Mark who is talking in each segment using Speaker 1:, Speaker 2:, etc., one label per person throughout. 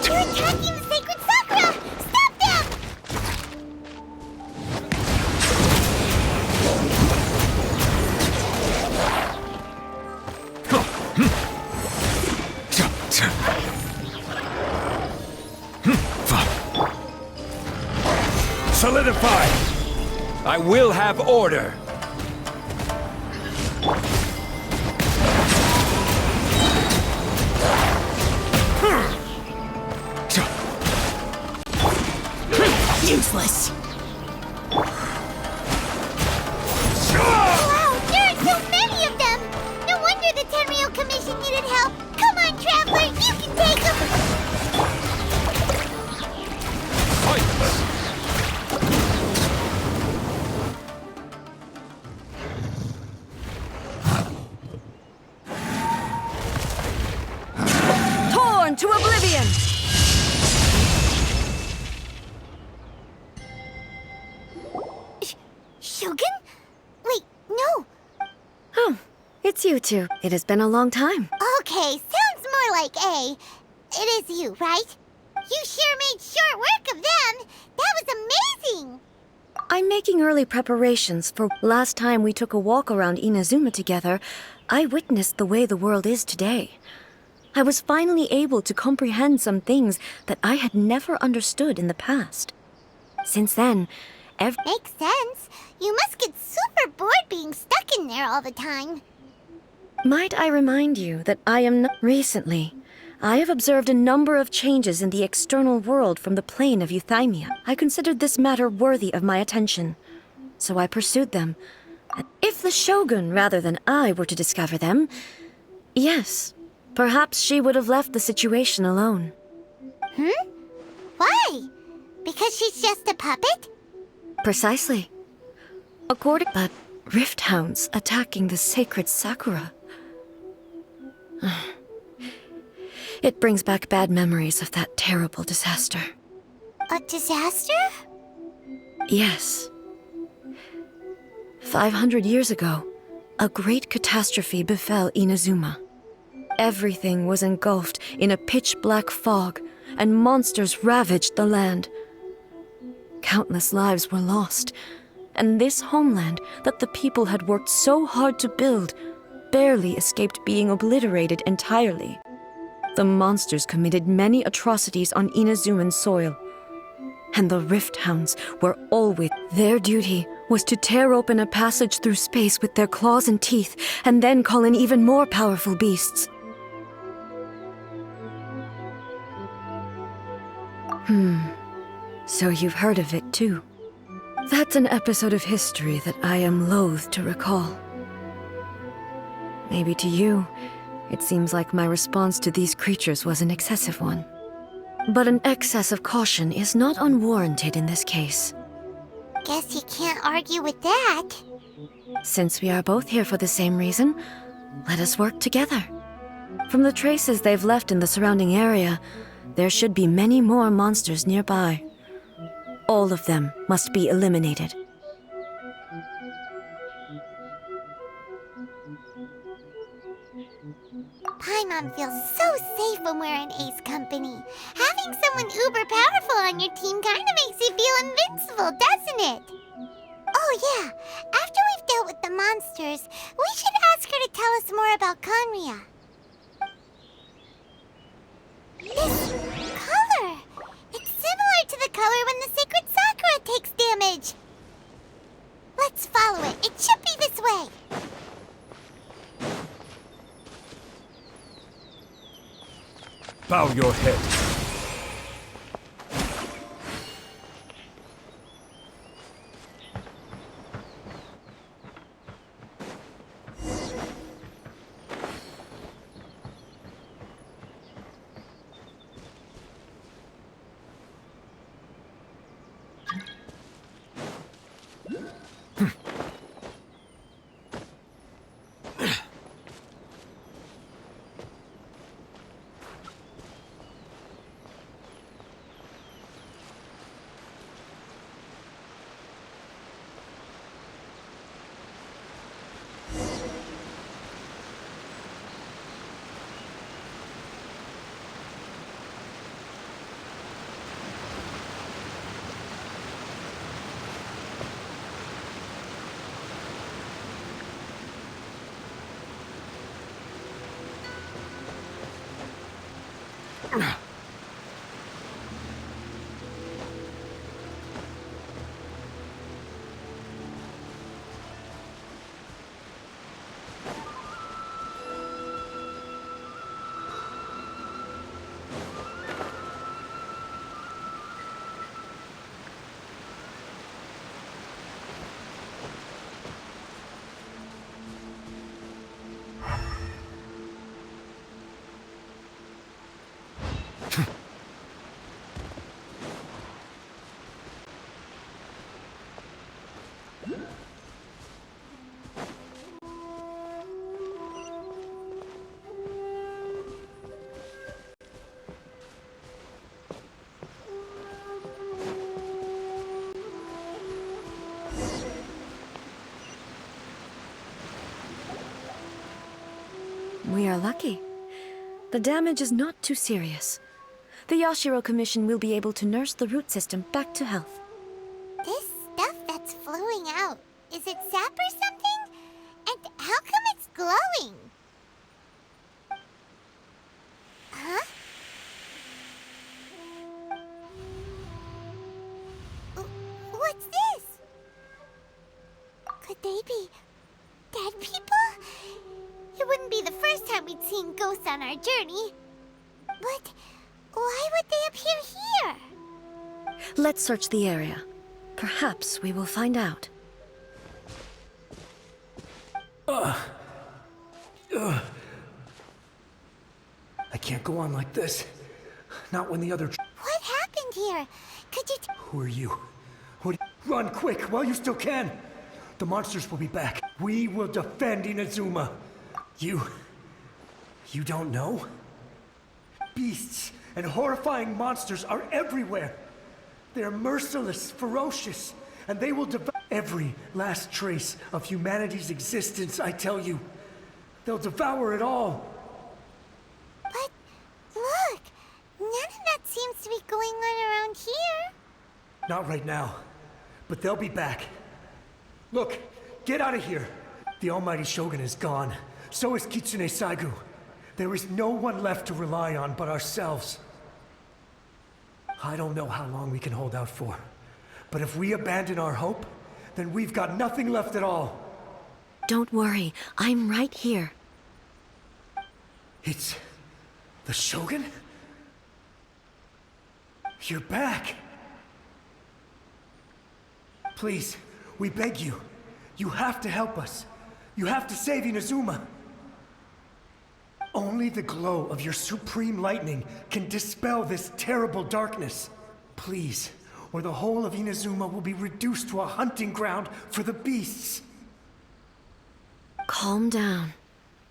Speaker 1: They're attacking the sacred sakura! Stop them!
Speaker 2: Solidify! I will have order!
Speaker 1: Useless! Wow, there are so many of them! No wonder the Tenryou Commission needed help! Come on, Traveler, you can take them!
Speaker 3: Torn to oblivion!
Speaker 1: Shogun? Wait, no!
Speaker 3: Oh, it's you two. It has been a long time.
Speaker 1: Okay, sounds more like A. It is you, right? You sure made short work of them! That was amazing!
Speaker 3: I'm making early preparations for last time we took a walk around Inazuma together. I witnessed the way the world is today. I was finally able to comprehend some things that I had never understood in the past. Since then,
Speaker 1: Makes sense. You must get super bored being stuck in there all the time.
Speaker 3: Might I remind you that I am not recently. I have observed a number of changes in the external world from the plane of Euthymia. I considered this matter worthy of my attention, so I pursued them. If the Shogun, rather than I, were to discover them, yes, perhaps she would have left the situation alone.
Speaker 1: Why? Because she's just a puppet?
Speaker 3: Precisely. According but rift hounds attacking the sacred Sakura. It brings back bad memories of that terrible disaster.
Speaker 1: A disaster?
Speaker 3: Yes. 500 years ago, a great catastrophe befell Inazuma. Everything was engulfed in a pitch-black fog, and monsters ravaged the land. Countless lives were lost, and this homeland that the people had worked so hard to build barely escaped being obliterated entirely. The monsters committed many atrocities on Inazuman soil, and the Rift Hounds were always. Their duty was to tear open a passage through space with their claws and teeth, and then call in even more powerful beasts. So you've heard of it too. That's an episode of history that I am loath to recall. Maybe to you, it seems like my response to these creatures was an excessive one. But an excess of caution is not unwarranted in this case.
Speaker 1: Guess you can't argue with that.
Speaker 3: Since we are both here for the same reason, let us work together. From the traces they've left in the surrounding area, there should be many more monsters nearby. All of them must be eliminated.
Speaker 1: Paimon feels so safe when we're in Ace company. Having someone uber powerful on your team kinda makes you feel invincible, doesn't it? Oh yeah, after we've dealt with the monsters, we should ask her to tell us more about Conria. This color! It's similar to the color when the sacred Sakura takes damage. Let's follow it. It should be this way.
Speaker 2: Bow your head.
Speaker 3: We are lucky. The damage is not too serious. The Yashiro Commission will be able to nurse the root system back to health.
Speaker 1: This stuff that's flowing out, is it sap or something? And how come it's glowing? Huh? What's this? Could they be dead people? It wouldn't be the first time we'd seen ghosts on our journey. But why would they appear here?
Speaker 3: Let's search the area. Perhaps we will find out.
Speaker 2: I can't go on like this. Not when the other...
Speaker 1: What happened here? Could you
Speaker 2: Who are you? Run quick while you still can! The monsters will be back. We will defend Inazuma. You don't know? Beasts and horrifying monsters are everywhere. They're merciless, ferocious, and they will devour every last trace of humanity's existence, I tell you. They'll devour it all.
Speaker 1: But look, none of that seems to be going on around here.
Speaker 2: Not right now, but they'll be back. Look, get out of here. The almighty Shogun is gone. So is Kitsune Saigu. There is no one left to rely on but ourselves. I don't know how long we can hold out for. But if we abandon our hope, then we've got nothing left at all.
Speaker 3: Don't worry, I'm right here.
Speaker 2: It's... the Shogun? You're back! Please, we beg you. You have to help us. You have to save Inazuma. Only the glow of your supreme lightning can dispel this terrible darkness. Please, or the whole of Inazuma will be reduced to a hunting ground for the beasts.
Speaker 3: Calm down.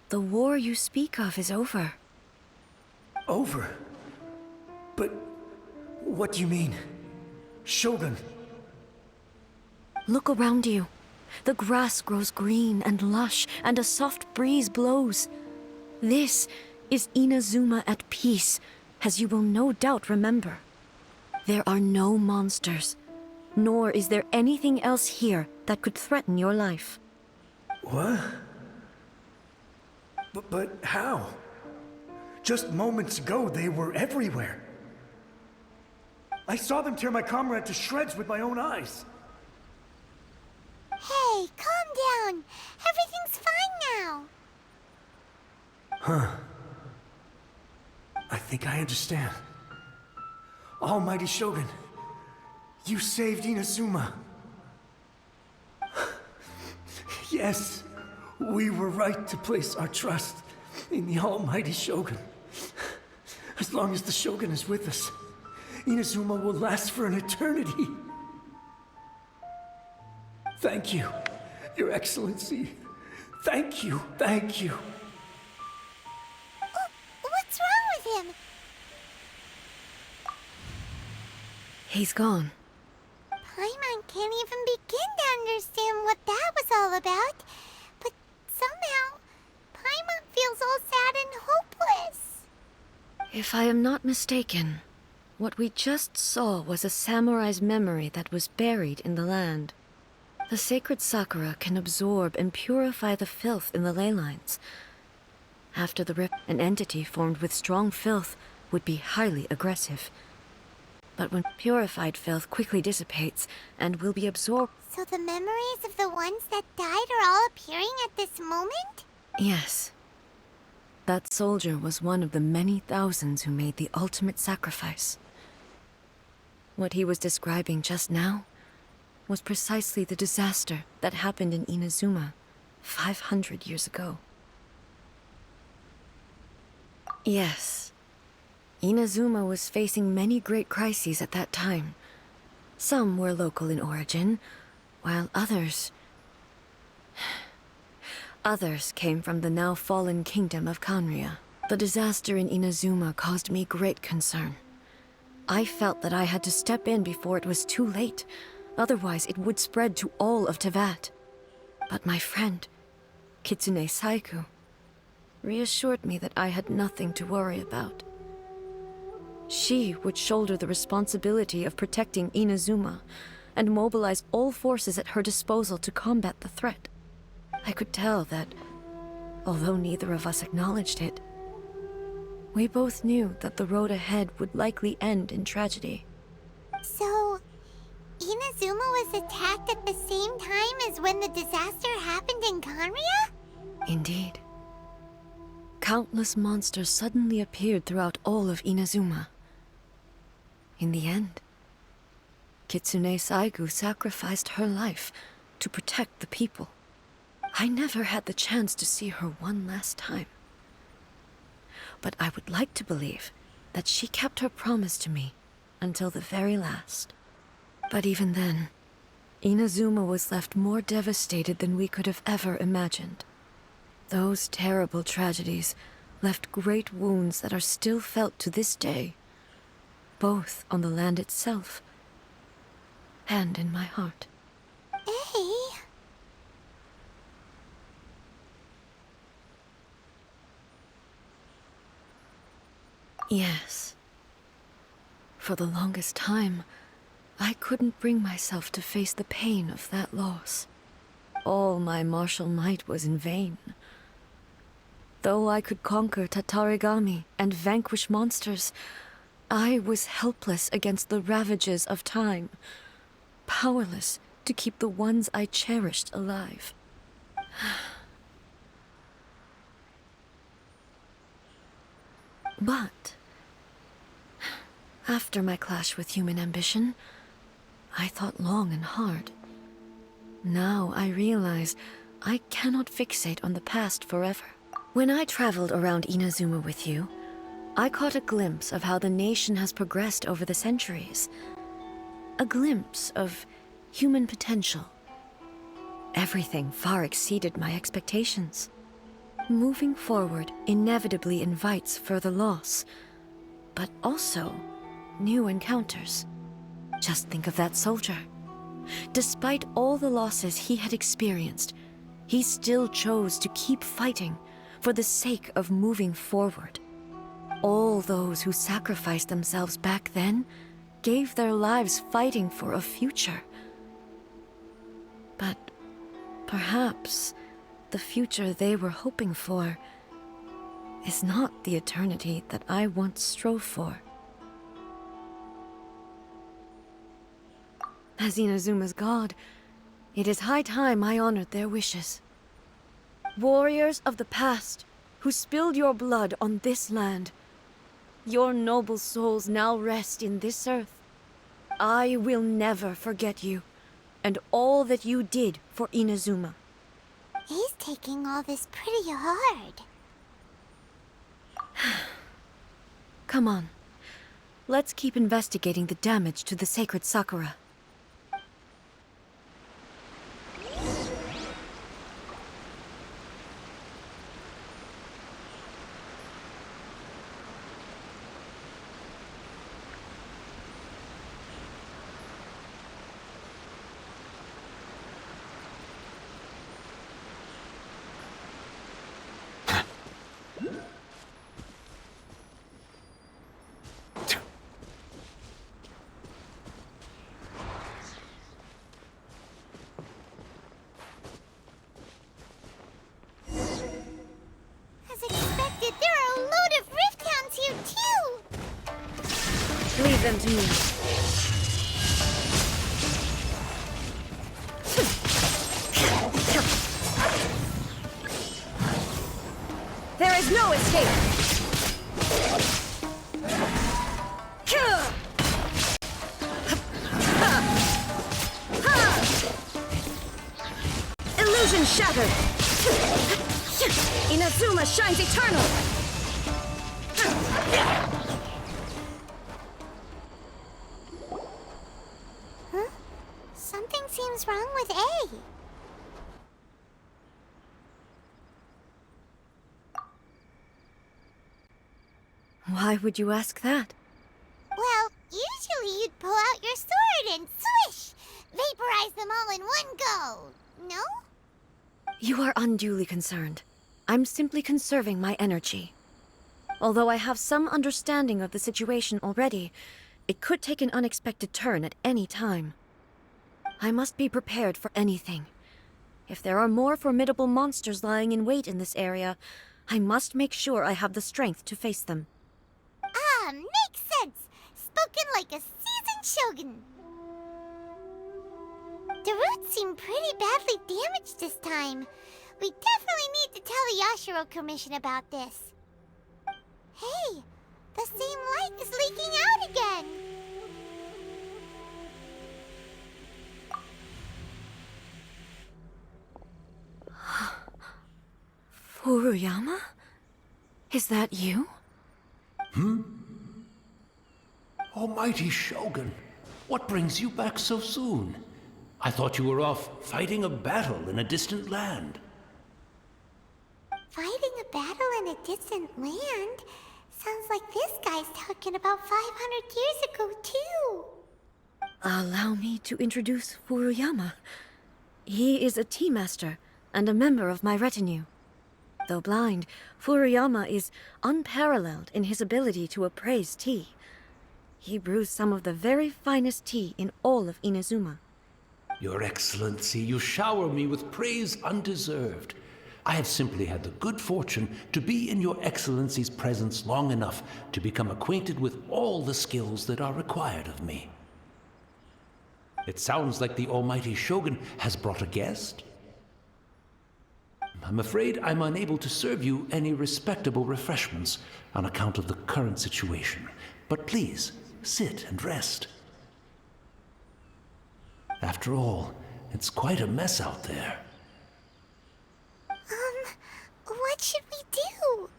Speaker 3: The war you speak of is over.
Speaker 2: Over? But what do you mean? Shogun?
Speaker 3: Look around you. The grass grows green and lush, and a soft breeze blows. This is Inazuma at peace, as you will no doubt remember. There are no monsters, nor is there anything else here that could threaten your life.
Speaker 2: What? But how? Just moments ago, they were everywhere. I saw them tear my comrade to shreds with my own eyes.
Speaker 1: Hey, calm down. Everything's fine now.
Speaker 2: Huh. I think I understand. Almighty Shogun, you saved Inazuma. Yes, we were right to place our trust in the Almighty Shogun. As long as the Shogun is with us, Inazuma will last for an eternity. Thank you, Your Excellency. Thank you, thank you.
Speaker 1: What's wrong with him?
Speaker 3: He's gone.
Speaker 1: Paimon can't even begin to understand what that was all about. But somehow, Paimon feels all sad and hopeless.
Speaker 3: If I am not mistaken, what we just saw was a samurai's memory that was buried in the land. The sacred sakura can absorb and purify the filth in the ley lines. After the rip, an entity formed with strong filth would be highly aggressive. But when purified filth quickly dissipates and will be absorbed...
Speaker 1: So the memories of the ones that died are all appearing at this moment?
Speaker 3: Yes. That soldier was one of the many thousands who made the ultimate sacrifice. What he was describing just now was precisely the disaster that happened in Inazuma 500 years ago. Yes. Inazuma was facing many great crises at that time. Some were local in origin, while others came from the now fallen kingdom of Kanria. The disaster in Inazuma caused me great concern. I felt that I had to step in before it was too late, otherwise it would spread to all of Teyvat. But my friend, Kitsune Saiku, reassured me that I had nothing to worry about. She would shoulder the responsibility of protecting Inazuma and mobilize all forces at her disposal to combat the threat. I could tell that, although neither of us acknowledged it, we both knew that the road ahead would likely end in tragedy.
Speaker 1: So, Inazuma was attacked at the same time as when the disaster happened in Kanria?
Speaker 3: Indeed. Countless monsters suddenly appeared throughout all of Inazuma. In the end, Kitsune Saigu sacrificed her life to protect the people. I never had the chance to see her one last time. But I would like to believe that she kept her promise to me until the very last. But even then, Inazuma was left more devastated than we could have ever imagined. Those terrible tragedies left great wounds that are still felt to this day, both on the land itself and in my heart.
Speaker 1: Hey.
Speaker 3: Yes. For the longest time, I couldn't bring myself to face the pain of that loss. All my martial might was in vain. Though I could conquer Tatarigami and vanquish monsters, I was helpless against the ravages of time, powerless to keep the ones I cherished alive. But after my clash with human ambition, I thought long and hard. Now I realize I cannot fixate on the past forever. When I traveled around Inazuma with you, I caught a glimpse of how the nation has progressed over the centuries. A glimpse of human potential. Everything far exceeded my expectations. Moving forward inevitably invites further loss, but also new encounters. Just think of that soldier. Despite all the losses he had experienced, he still chose to keep fighting for the sake of moving forward. All those who sacrificed themselves back then gave their lives fighting for a future. But perhaps the future they were hoping for is not the eternity that I once strove for. As Inazuma's god, it is high time I honored their wishes. Warriors of the past, who spilled your blood on this land, your noble souls now rest in this earth. I will never forget you, and all that you did for Inazuma.
Speaker 1: He's taking all this pretty hard.
Speaker 3: Come on. Let's keep investigating the damage to the sacred Sakura. Leave them to me. There is no escape! Illusion shattered! Inazuma shines eternal!
Speaker 1: Huh? Something seems wrong with A.
Speaker 3: Why would you ask that?
Speaker 1: Well, usually you'd pull out your sword and swish! Vaporize them all in one go! No?
Speaker 3: You are unduly concerned. I'm simply conserving my energy. Although I have some understanding of the situation already, it could take an unexpected turn at any time. I must be prepared for anything. If there are more formidable monsters lying in wait in this area, I must make sure I have the strength to face them.
Speaker 1: Ah, makes sense! Spoken like a seasoned shogun! The roots seem pretty badly damaged this time. We definitely need to tell the Yashiro Commission about this. Hey, the same light is leaking out again!
Speaker 3: Furuyama? Is that you?
Speaker 4: Almighty Shogun, what brings you back so soon? I thought you were off fighting a battle in a distant land.
Speaker 1: Fighting a battle in a distant land? Sounds like this guy's talking about 500 years ago, too.
Speaker 3: Allow me to introduce Furuyama. He is a tea master and a member of my retinue. Though blind, Furuyama is unparalleled in his ability to appraise tea. He brews some of the very finest tea in all of Inazuma.
Speaker 4: Your Excellency, you shower me with praise undeserved. I have simply had the good fortune to be in Your Excellency's presence long enough to become acquainted with all the skills that are required of me. It sounds like the Almighty Shogun has brought a guest. I'm afraid I'm unable to serve you any respectable refreshments on account of the current situation. But please, sit and rest. After all, it's quite a mess out there.
Speaker 1: What should we do?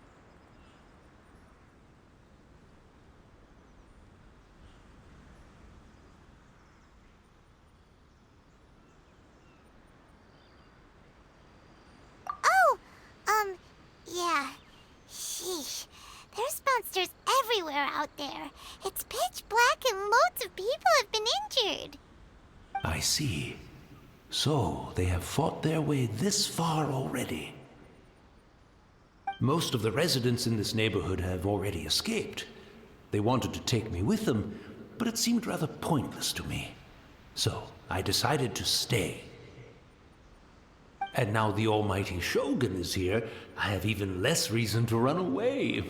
Speaker 1: Yeah. Sheesh. There's monsters everywhere out there. It's pitch black and loads of people have been injured.
Speaker 4: I see. So, they have fought their way this far already. Most of the residents in this neighborhood have already escaped. They wanted to take me with them, but it seemed rather pointless to me. So, I decided to stay. And now the Almighty Shogun is here, I have even less reason to run away.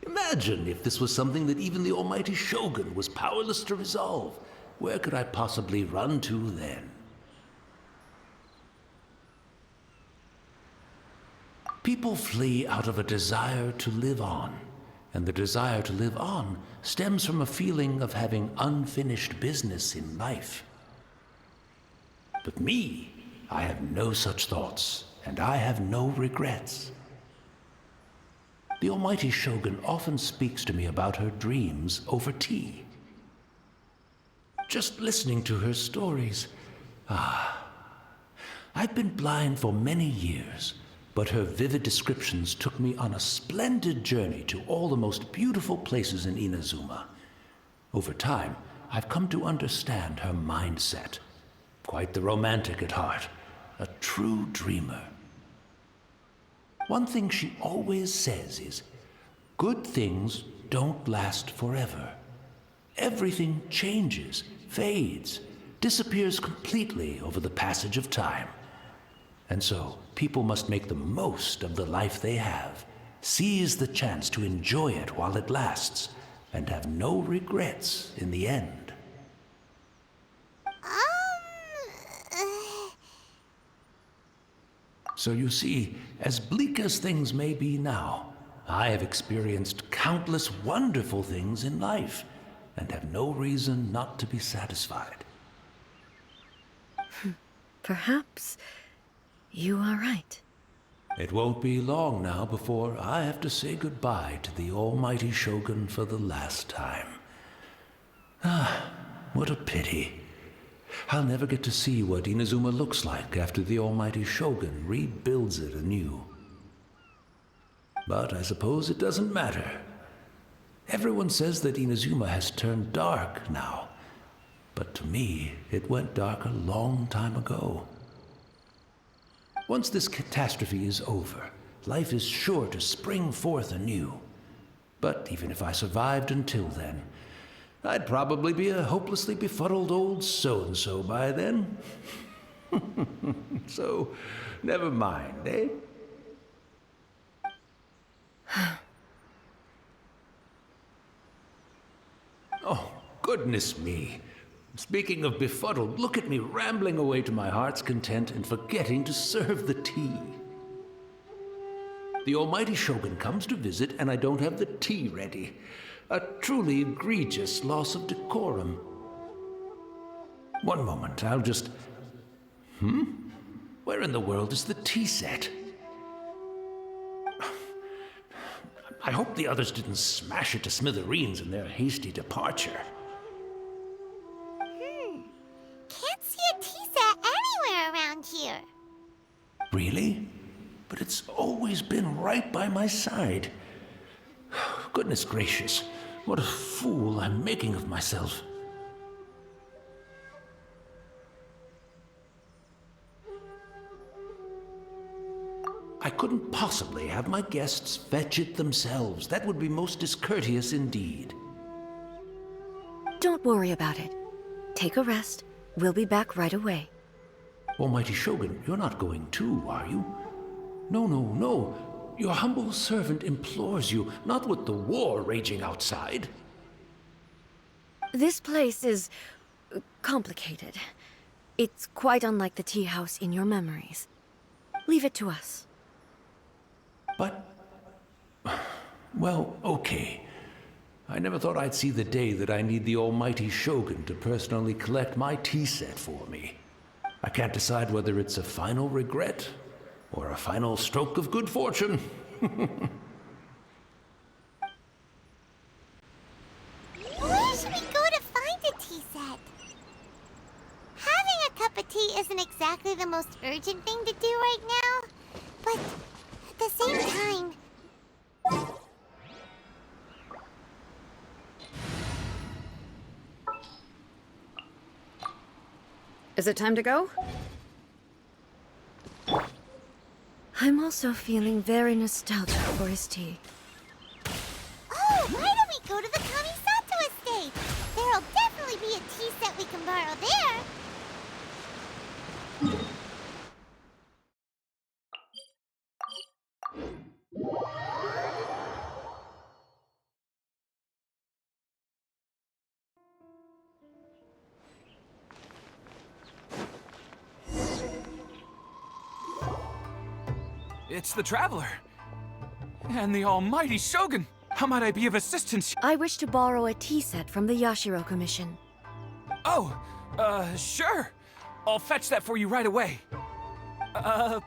Speaker 4: Imagine if this was something that even the Almighty Shogun was powerless to resolve. Where could I possibly run to then? People flee out of a desire to live on, and the desire to live on stems from a feeling of having unfinished business in life. But me, I have no such thoughts, and I have no regrets. The Almighty Shogun often speaks to me about her dreams over tea. Just listening to her stories, I've been blind for many years, but her vivid descriptions took me on a splendid journey to all the most beautiful places in Inazuma. Over time, I've come to understand her mindset. Quite the romantic at heart, a true dreamer. One thing she always says is, good things don't last forever. Everything changes, fades, disappears completely over the passage of time. And so, people must make the most of the life they have Seize the chance to enjoy it while it lasts, and have no regrets in the end. So you see, as bleak as things may be now, I have experienced countless wonderful things in life, and have no reason not to be satisfied.
Speaker 3: Perhaps you are right.
Speaker 4: It won't be long now before I have to say goodbye to the almighty Shogun for the last time. Ah, what a pity. I'll never get to see what Inazuma looks like after the almighty Shogun rebuilds it anew. But I suppose it doesn't matter. Everyone says that Inazuma has turned dark now, but to me, it went dark a long time ago. Once this catastrophe is over, life is sure to spring forth anew. But even if I survived until then, I'd probably be a hopelessly befuddled old so-and-so by then. So, never mind, eh? Oh, goodness me. Speaking of befuddled, look at me rambling away to my heart's content and forgetting to serve the tea. The almighty Shogun comes to visit and I don't have the tea ready. A truly egregious loss of decorum. One moment, I'll just... Where in the world is the tea set? I hope the others didn't smash it to smithereens in their hasty departure.
Speaker 1: Can't see a tea set anywhere around here.
Speaker 4: Really? But it's always been right by my side. Goodness gracious, what a fool I'm making of myself. I couldn't possibly have my guests fetch it themselves. That would be most discourteous indeed.
Speaker 3: Don't worry about it. Take a rest. We'll be back right away.
Speaker 4: Almighty Shogun, you're not going too, are you? No, no, no. Your humble servant implores you, not with the war raging outside.
Speaker 3: This place is complicated. It's quite unlike the tea house in your memories. Leave it to us.
Speaker 4: But... well, okay. I never thought I'd see the day that I need the almighty Shogun to personally collect my tea set for me. I can't decide whether it's a final regret or a final stroke of good fortune.
Speaker 1: Where should we go to find a tea set? Having a cup of tea isn't exactly the most urgent thing to do right now, but at the same time...
Speaker 3: Is it time to go? I'm also feeling very nostalgic for his tea.
Speaker 1: Oh, why don't we go to the Kamisato estate? There'll definitely be a tea set we can borrow there.
Speaker 5: It's the Traveler. And the almighty Shogun. How might I be of assistance?
Speaker 3: I wish to borrow a tea set from the Yashiro Commission.
Speaker 5: Oh, sure. I'll fetch that for you right away.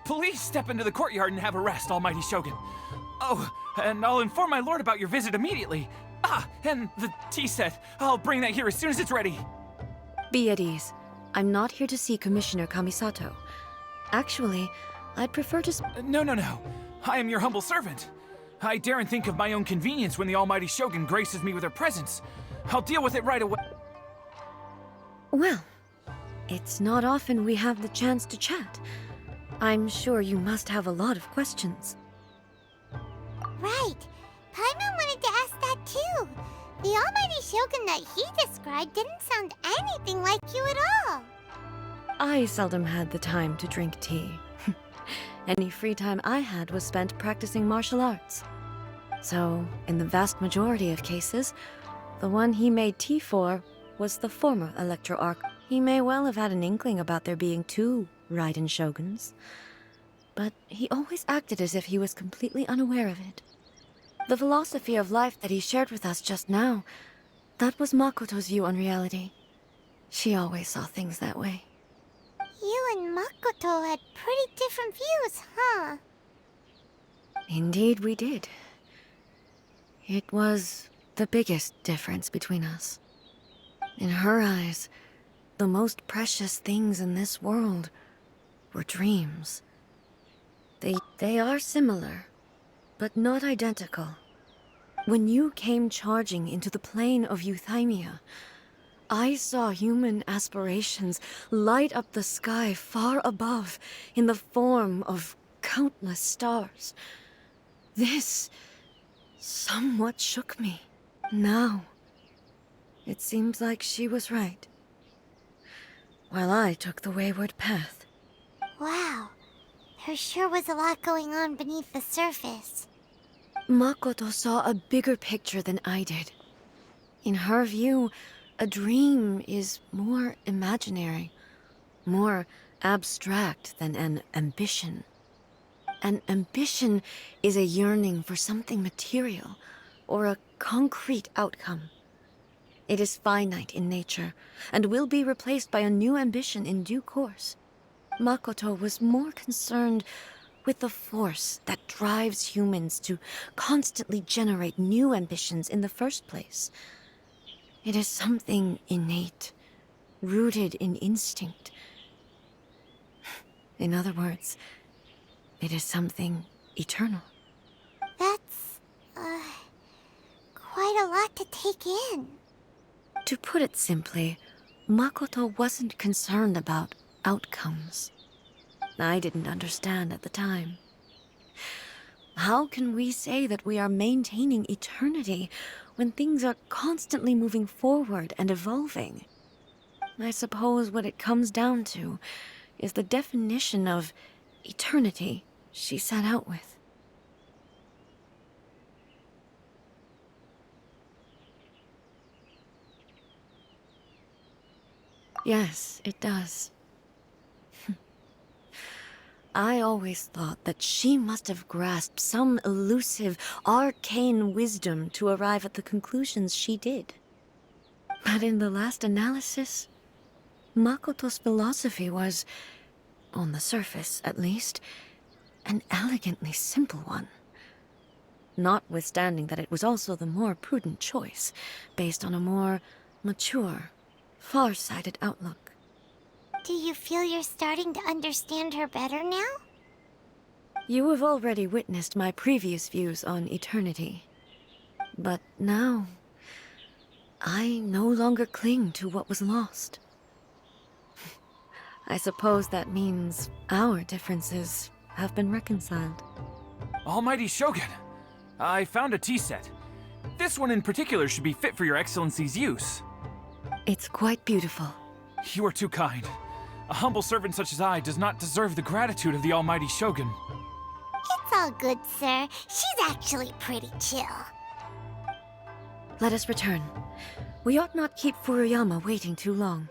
Speaker 5: Please step into the courtyard and have a rest, almighty Shogun. Oh, and I'll inform my lord about your visit immediately. Ah, and the tea set. I'll bring that here as soon as it's ready.
Speaker 3: Be at ease. I'm not here to see Commissioner Kamisato. Actually, I'd prefer to
Speaker 5: No. I am your humble servant. I daren't think of my own convenience when the almighty Shogun graces me with her presence. I'll deal with it right away.
Speaker 3: Well, it's not often we have the chance to chat. I'm sure you must have a lot of questions.
Speaker 1: Right. Paimon wanted to ask that too. The almighty Shogun that he described didn't sound anything like you at all.
Speaker 3: I seldom had the time to drink tea. Any free time I had was spent practicing martial arts. So, in the vast majority of cases, the one he made tea for was the former Electro Arc. He may well have had an inkling about there being two raiden shoguns, but he always acted as if he was completely unaware of it. The philosophy of life that he shared with us just now, that was Makoto's view on reality. She always saw things that way.
Speaker 1: You and Makoto had pretty different views, huh?
Speaker 3: Indeed we did. It was the biggest difference between us. In her eyes, the most precious things in this world were dreams. They are similar, but not identical. When you came charging into the plane of Euthymia, I saw human aspirations light up the sky far above in the form of countless stars. This somewhat shook me. Now, it seems like she was right, while I took the wayward path.
Speaker 1: Wow. There sure was a lot going on beneath the surface.
Speaker 3: Makoto saw a bigger picture than I did. In her view, a dream is more imaginary, more abstract than an ambition. An ambition is a yearning for something material, or a concrete outcome. It is finite in nature, and will be replaced by a new ambition in due course. Makoto was more concerned with the force that drives humans to constantly generate new ambitions in the first place. It is something innate, rooted in instinct. In other words, it is something eternal.
Speaker 1: That's, quite a lot to take in.
Speaker 3: To put it simply, Makoto wasn't concerned about outcomes. I didn't understand at the time. How can we say that we are maintaining eternity when things are constantly moving forward and evolving? I suppose what it comes down to is the definition of eternity she set out with. Yes, it does. I always thought that she must have grasped some elusive, arcane wisdom to arrive at the conclusions she did. But in the last analysis, Makoto's philosophy was, on the surface at least, an elegantly simple one. Notwithstanding that it was also the more prudent choice, based on a more mature, far-sighted outlook.
Speaker 1: Do you feel you're starting to understand her better now?
Speaker 3: You have already witnessed my previous views on eternity. But now, I no longer cling to what was lost. I suppose that means our differences have been reconciled.
Speaker 5: Almighty Shogun, I found a tea set. This one in particular should be fit for your Excellency's use.
Speaker 3: It's quite beautiful.
Speaker 5: You are too kind. A humble servant such as I does not deserve the gratitude of the Almighty Shogun.
Speaker 1: It's all good, sir. She's actually pretty chill.
Speaker 3: Let us return. We ought not keep Furuyama waiting too long.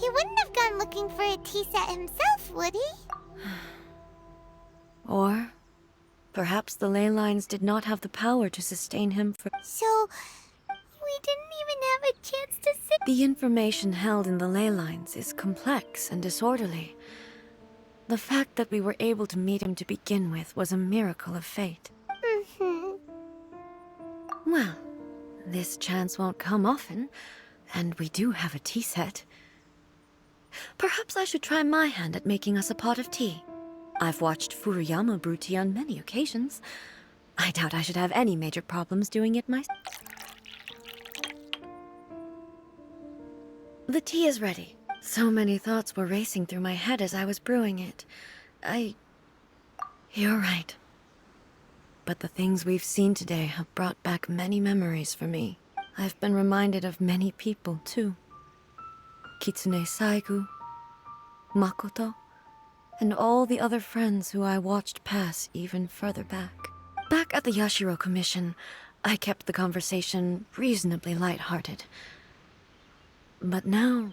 Speaker 1: He wouldn't have gone looking for a tea set himself, would he?
Speaker 3: Or perhaps the ley lines did not have the power to sustain him for...
Speaker 1: So, we didn't even have a chance to sit
Speaker 3: The information held in the ley lines is complex and disorderly. The fact that we were able to meet him to begin with was a miracle of fate. Well, this chance won't come often, and we do have a tea set. Perhaps I should try my hand at making us a pot of tea. I've watched Furuyama brew tea on many occasions. I doubt I should have any major problems doing it myself. The tea is ready. So many thoughts were racing through my head as I was brewing it. You're right. But the things we've seen today have brought back many memories for me. I've been reminded of many people, too. Kitsune Saigu, Makoto, and all the other friends who I watched pass even further back. Back at the Yashiro Commission, I kept the conversation reasonably lighthearted. But now,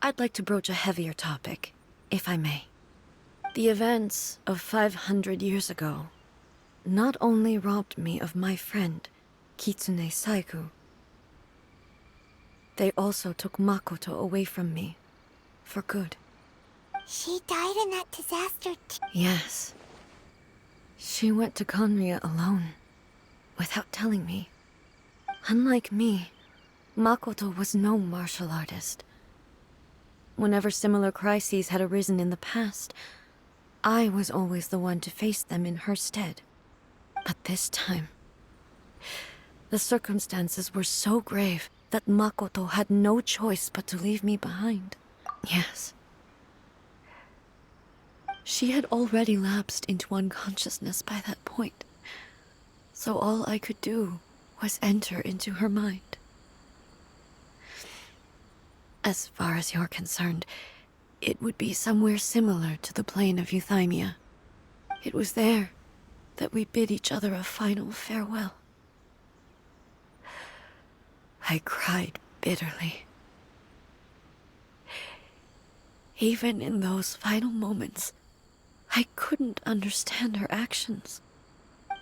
Speaker 3: I'd like to broach a heavier topic, if I may. The events of 500 years ago not only robbed me of my friend, Kitsune Saigu, they also took Makoto away from me, for good.
Speaker 1: She died in that disaster
Speaker 3: Yes. She went to Conria alone, without telling me. Unlike me, Makoto was no martial artist. Whenever similar crises had arisen in the past, I was always the one to face them in her stead. But this time, the circumstances were so grave that Makoto had no choice but to leave me behind. Yes. She had already lapsed into unconsciousness by that point, so all I could do was enter into her mind. As far as you're concerned, it would be somewhere similar to the plane of Euthymia. It was there that we bid each other a final farewell. I cried bitterly. Even in those final moments, I couldn't understand her actions.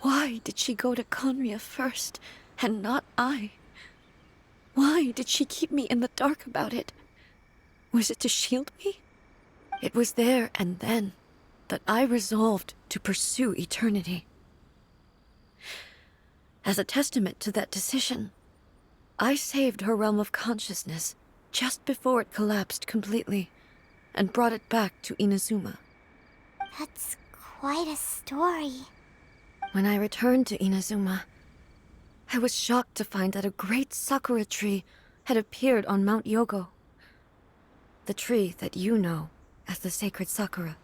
Speaker 3: Why did she go to Conria first, and not I? Why did she keep me in the dark about it? Was it to shield me? It was there and then that I resolved to pursue eternity. As a testament to that decision, I saved her realm of consciousness just before it collapsed completely and brought it back to Inazuma.
Speaker 1: That's quite a story.
Speaker 3: When I returned to Inazuma, I was shocked to find that a great sakura tree had appeared on Mount Yogo. The tree that you know as the sacred sakura.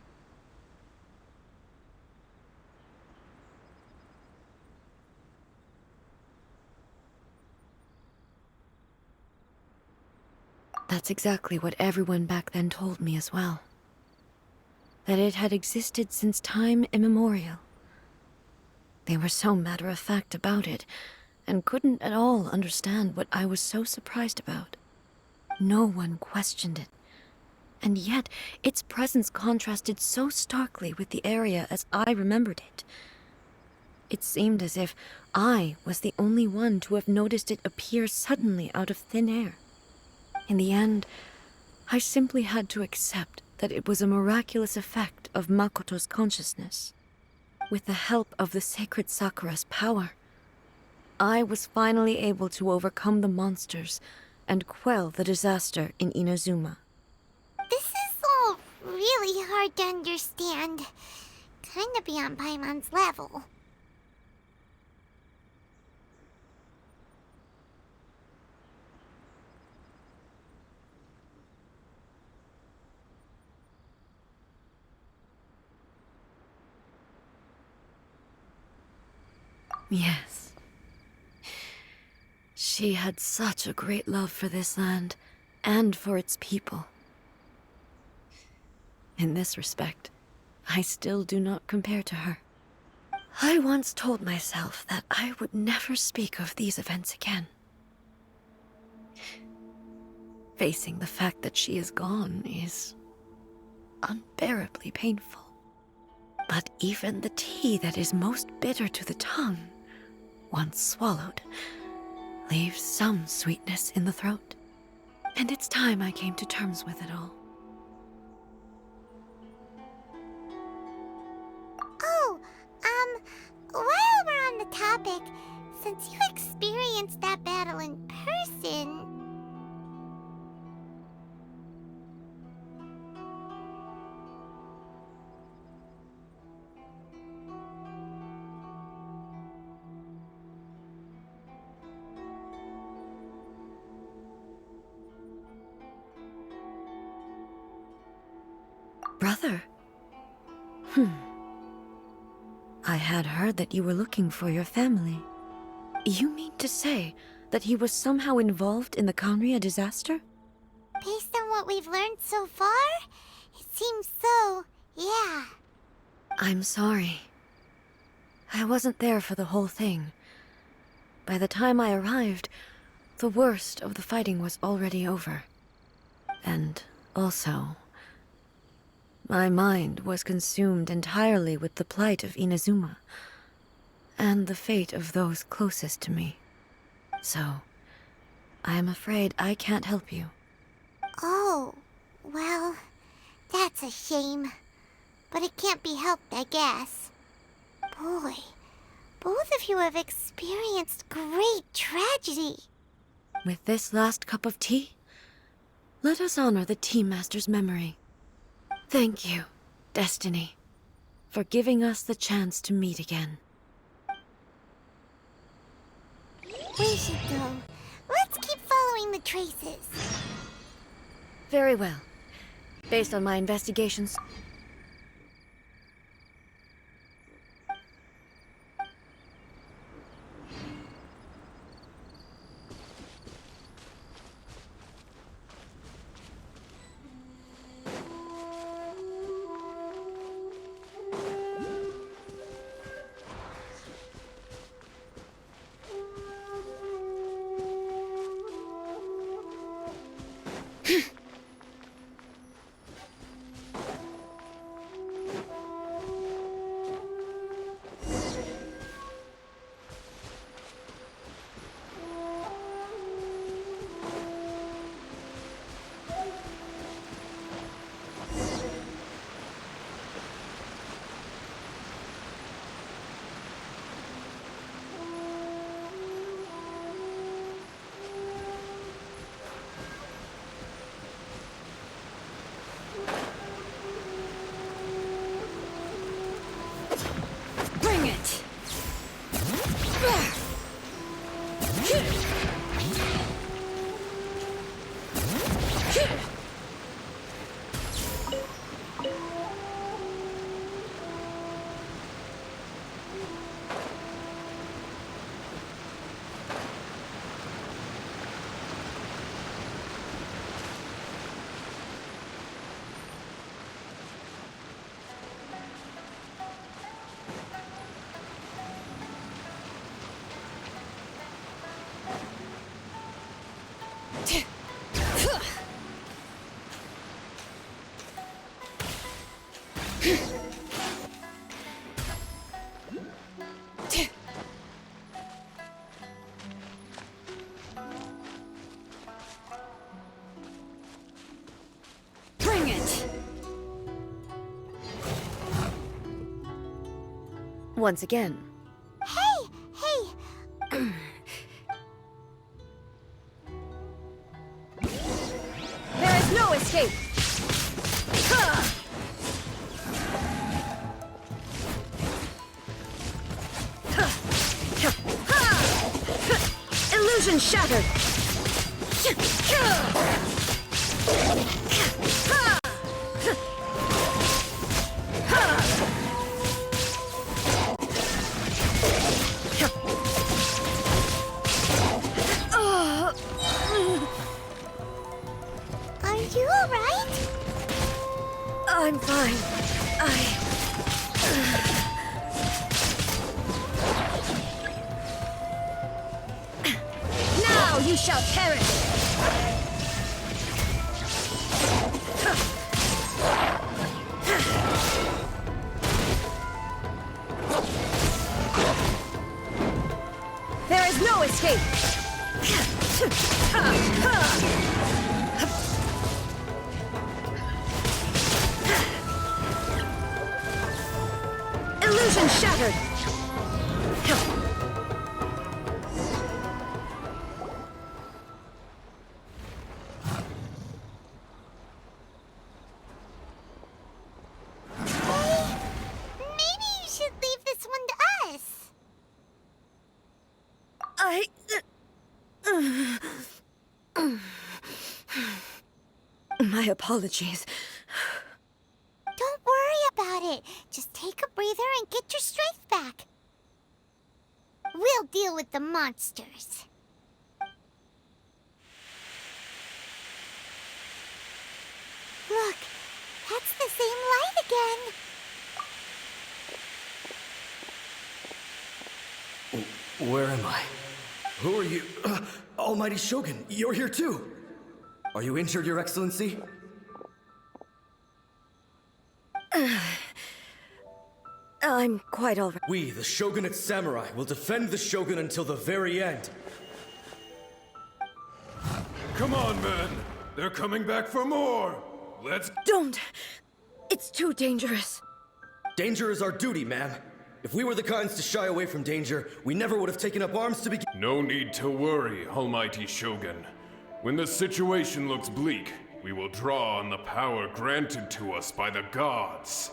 Speaker 3: That's exactly what everyone back then told me as well. That it had existed since time immemorial. They were so matter-of-fact about it, and couldn't at all understand what I was so surprised about. No one questioned it. And yet, its presence contrasted so starkly with the area as I remembered it. It seemed as if I was the only one to have noticed it appear suddenly out of thin air. In the end, I simply had to accept that it was a miraculous effect of Makoto's consciousness. With the help of the sacred Sakura's power, I was finally able to overcome the monsters and quell the disaster in Inazuma.
Speaker 1: This is all really hard to understand. Kinda beyond Paimon's level.
Speaker 3: Yes. She had such a great love for this land, and for its people. In this respect, I still do not compare to her. I once told myself that I would never speak of these events again. Facing the fact that she is gone is unbearably painful. But even the tea that is most bitter to the tongue, once swallowed, leaves some sweetness in the throat. And it's time I came to terms with it all.
Speaker 1: Oh, while we're on the topic, since you experienced that battle in person...
Speaker 3: Brother? I had heard that you were looking for your family. You mean to say that he was somehow involved in the Conria disaster?
Speaker 1: Based on what we've learned so far, it seems so, yeah.
Speaker 3: I'm sorry. I wasn't there for the whole thing. By the time I arrived, the worst of the fighting was already over. And also, my mind was consumed entirely with the plight of Inazuma, and the fate of those closest to me. So, I am afraid I can't help you.
Speaker 1: Oh, well, that's a shame. But it can't be helped, I guess. Boy, both of you have experienced great tragedy.
Speaker 3: With this last cup of tea, let us honor the Tea Master's memory. Thank you, Destiny, for giving us the chance to meet again.
Speaker 1: We should go. Let's keep following the traces.
Speaker 3: Very well. Based on my investigations... Bring it! Bring it! Once again.
Speaker 1: Hey!
Speaker 3: There is no escape! Illusion shattered!
Speaker 1: Are you alright?
Speaker 3: I'm fine. Now you shall perish! There is no escape! shattered!
Speaker 1: Maybe you should leave this one to us.
Speaker 3: My apologies.
Speaker 1: Don't worry about it. Just take a breather and get your strength back. We'll deal with the monsters. Look, that's the same light again.
Speaker 6: Where am I? Who are you? Almighty Shogun, you're here too! Are you injured, Your Excellency?
Speaker 3: I'm quite all right.
Speaker 6: We, the Shogunate Samurai, will defend the Shogun until the very end.
Speaker 7: Come on, men! They're coming back for more! Let's...
Speaker 3: Don't! It's too dangerous.
Speaker 6: Danger is our duty, ma'am. If we were the kinds to shy away from danger, we never would have taken up arms to begin.
Speaker 7: No need to worry, Almighty Shogun. When the situation looks bleak, we will draw on the power granted to us by the gods.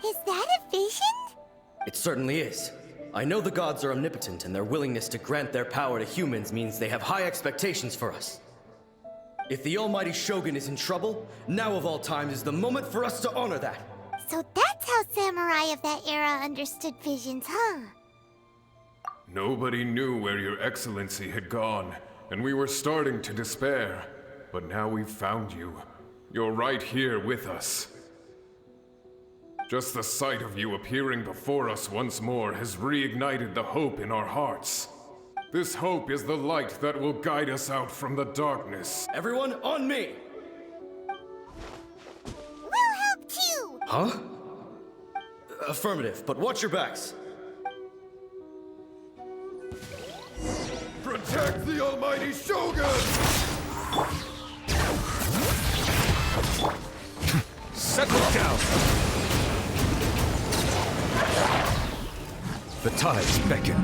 Speaker 1: Is that a vision?
Speaker 6: It certainly is. I know the gods are omnipotent, and their willingness to grant their power to humans means they have high expectations for us. If the Almighty Shogun is in trouble, now of all times is the moment for us to honor that.
Speaker 1: So that's how samurai of that era understood visions, huh?
Speaker 7: Nobody knew where Your Excellency had gone, and we were starting to despair. But now we've found you. You're right here with us. Just the sight of you appearing before us once more has reignited the hope in our hearts. This hope is the light that will guide us out from the darkness.
Speaker 6: Everyone, on me!
Speaker 1: We'll help too!
Speaker 6: Huh? Affirmative, but watch your backs.
Speaker 7: Protect the Almighty Shogun!
Speaker 2: Settle down! The tides beckon.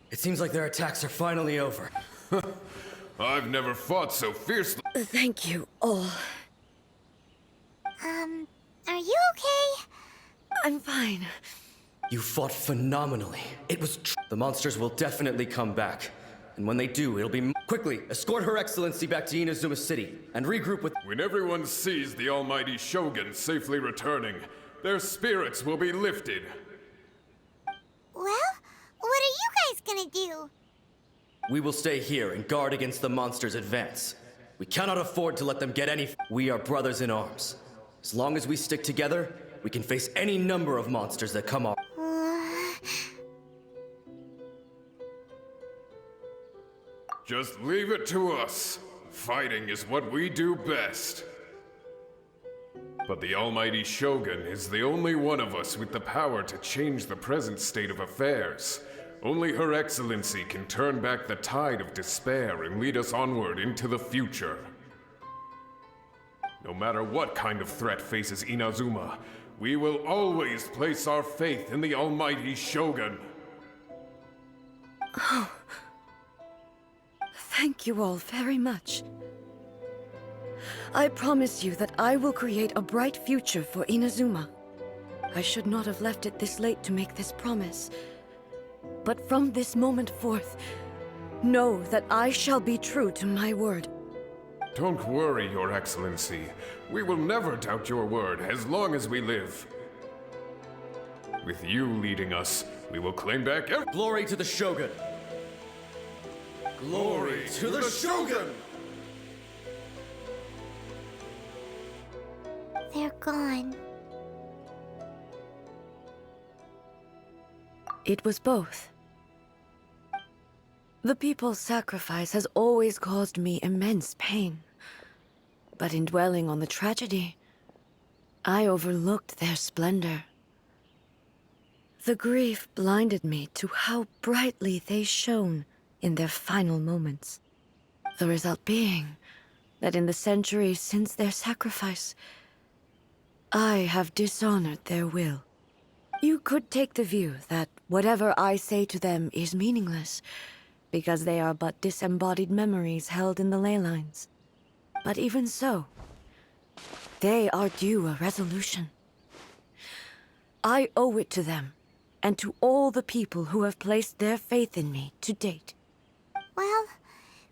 Speaker 6: It seems like their attacks are finally over.
Speaker 7: I've never fought so fiercely.
Speaker 3: Thank you all.
Speaker 1: Are you okay?
Speaker 3: I'm fine.
Speaker 6: You fought phenomenally. It was the monsters will definitely come back. And when they do, it'll be quickly, escort Her Excellency back to Inazuma City, and regroup with—
Speaker 7: When everyone sees the Almighty Shogun safely returning, their spirits will be lifted.
Speaker 1: Well, what are you guys gonna do?
Speaker 6: We will stay here and guard against the monsters' advance. We cannot afford to let them get any— We are brothers in arms. As long as we stick together, we can face any number of monsters that come our—
Speaker 7: Just leave it to us. Fighting is what we do best. But the Almighty Shogun is the only one of us with the power to change the present state of affairs. Only Her Excellency can turn back the tide of despair and lead us onward into the future. No matter what kind of threat faces Inazuma, we will always place our faith in the Almighty Shogun.
Speaker 3: Thank you all very much. I promise you that I will create a bright future for Inazuma. I should not have left it this late to make this promise. But from this moment forth, know that I shall be true to my word.
Speaker 7: Don't worry, Your Excellency. We will never doubt your word as long as we live. With you leading us, we will claim back every—
Speaker 6: Glory to the Shogun! Glory to the Shogun!
Speaker 1: They're gone.
Speaker 3: It was both. The people's sacrifice has always caused me immense pain. But in dwelling on the tragedy, I overlooked their splendor. The grief blinded me to how brightly they shone in their final moments. The result being that in the centuries since their sacrifice, I have dishonored their will. You could take the view that whatever I say to them is meaningless, because they are but disembodied memories held in the ley lines. But even so, they are due a resolution. I owe it to them, and to all the people who have placed their faith in me to date.
Speaker 1: Well,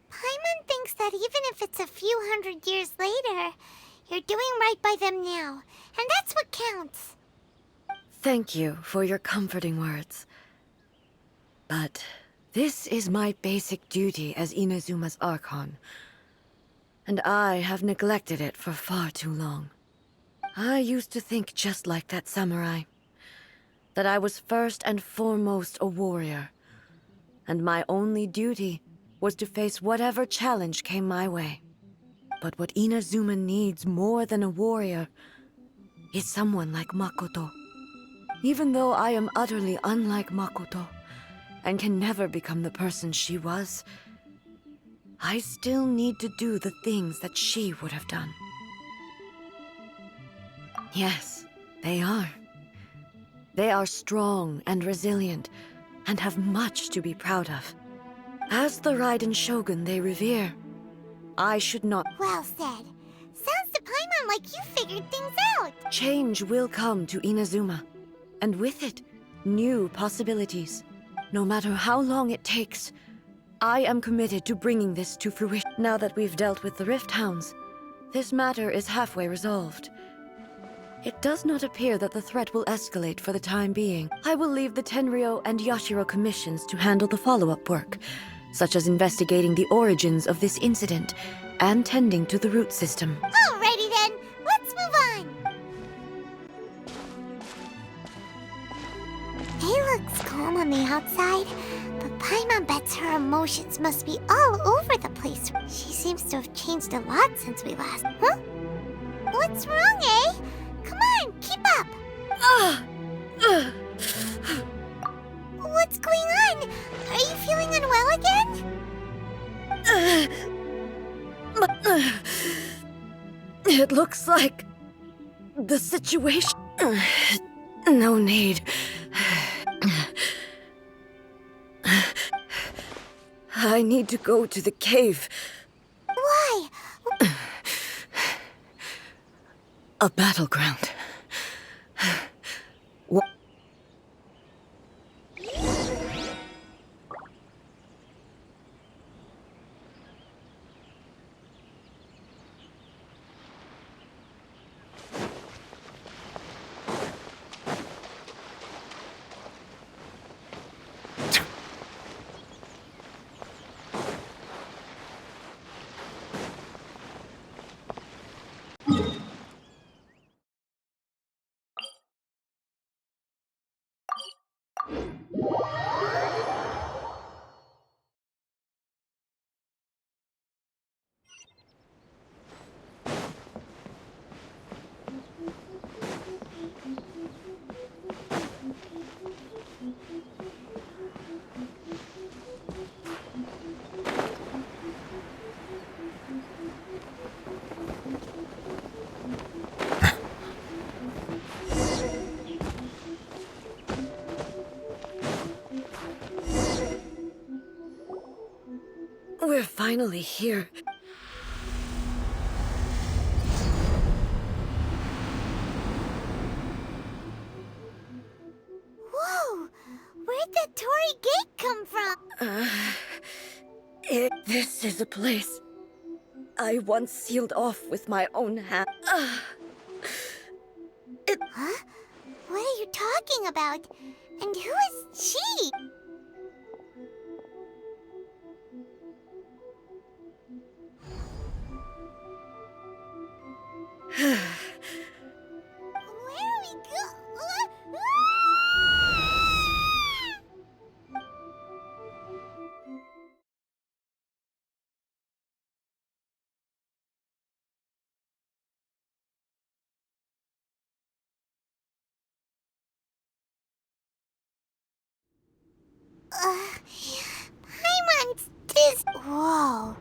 Speaker 1: Paimon thinks that even if it's a few hundred years later, you're doing right by them now, and that's what counts.
Speaker 3: Thank you for your comforting words. But this is my basic duty as Inazuma's Archon, and I have neglected it for far too long. I used to think just like that samurai, that I was first and foremost a warrior, and my only duty was to face whatever challenge came my way. But what Inazuma needs more than a warrior is someone like Makoto. Even though I am utterly unlike Makoto, and can never become the person she was, I still need to do the things that she would have done. Yes, they are. They are strong and resilient, and have much to be proud of. As the raiden shogun they revere, I should not...
Speaker 1: Well said. Sounds to Paimon like you figured things out.
Speaker 3: Change will come to Inazuma, and with it, new possibilities. No matter how long it takes, I am committed to bringing this to fruition. Now that we've dealt with the Rift Hounds, this matter is halfway resolved. It does not appear that the threat will escalate for the time being. I will leave the Tenryo and Yashiro commissions to handle the follow-up work, such as investigating the origins of this incident and tending to the root system.
Speaker 1: Alrighty then, let's move on. He looks calm on the outside, but Paimon bets her emotions must be all over the place. She seems to have changed a lot since we last... Huh? What's wrong, eh? Come on, keep up! What's going on? Are you feeling unwell again?
Speaker 3: It looks like the situation... No need. I need to go to the cave.
Speaker 1: Why?
Speaker 3: A battleground. We're finally here.
Speaker 1: Whoa! Where'd that Torii gate come from?
Speaker 3: This is a place I once sealed off with my own hand.
Speaker 1: Huh? What are you talking about? And who is she? Paimon's this. Whoa.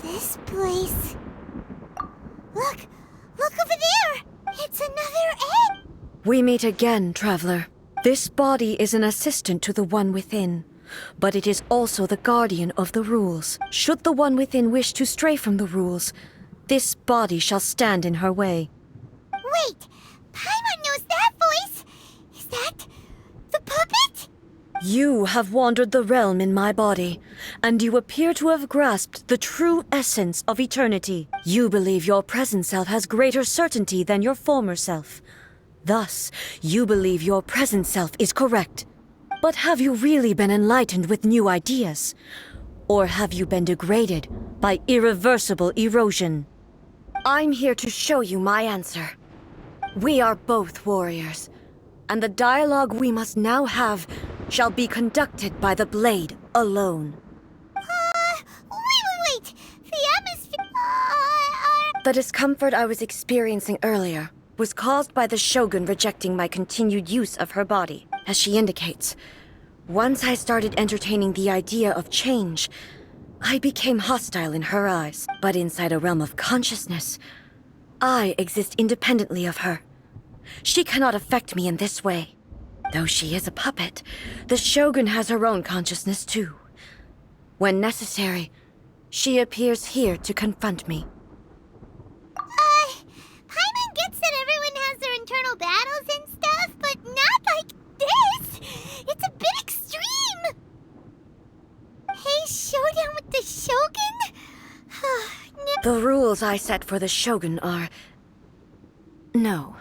Speaker 1: This place. Look over there. It's another egg.
Speaker 3: We meet again, traveler. This body is an assistant to the one within, but it is also the guardian of the rules. Should the one within wish to stray from the rules, this body shall stand in her way.
Speaker 1: Wait, Paimon knows that voice. Is that the puppet?
Speaker 3: You have wandered the realm in my body, and you appear to have grasped the true essence of eternity. You believe your present self has greater certainty than your former self. Thus, you believe your present self is correct. But have you really been enlightened with new ideas? Or have you been degraded by irreversible erosion? I'm here to show you my answer. We are both warriors, and the dialogue we must now have shall be conducted by the blade alone.
Speaker 1: Wait. The atmosphere.
Speaker 3: The discomfort I was experiencing earlier was caused by the Shogun rejecting my continued use of her body. As she indicates, once I started entertaining the idea of change, I became hostile in her eyes. But inside a realm of consciousness, I exist independently of her. She cannot affect me in this way. Though she is a puppet, the Shogun has her own consciousness too. When necessary, she appears here to confront me.
Speaker 1: Paimon gets that everyone has their internal battles and stuff, but not like this. It's a bit extreme. Hey, showdown with the Shogun?
Speaker 3: The rules I set for the Shogun are... No.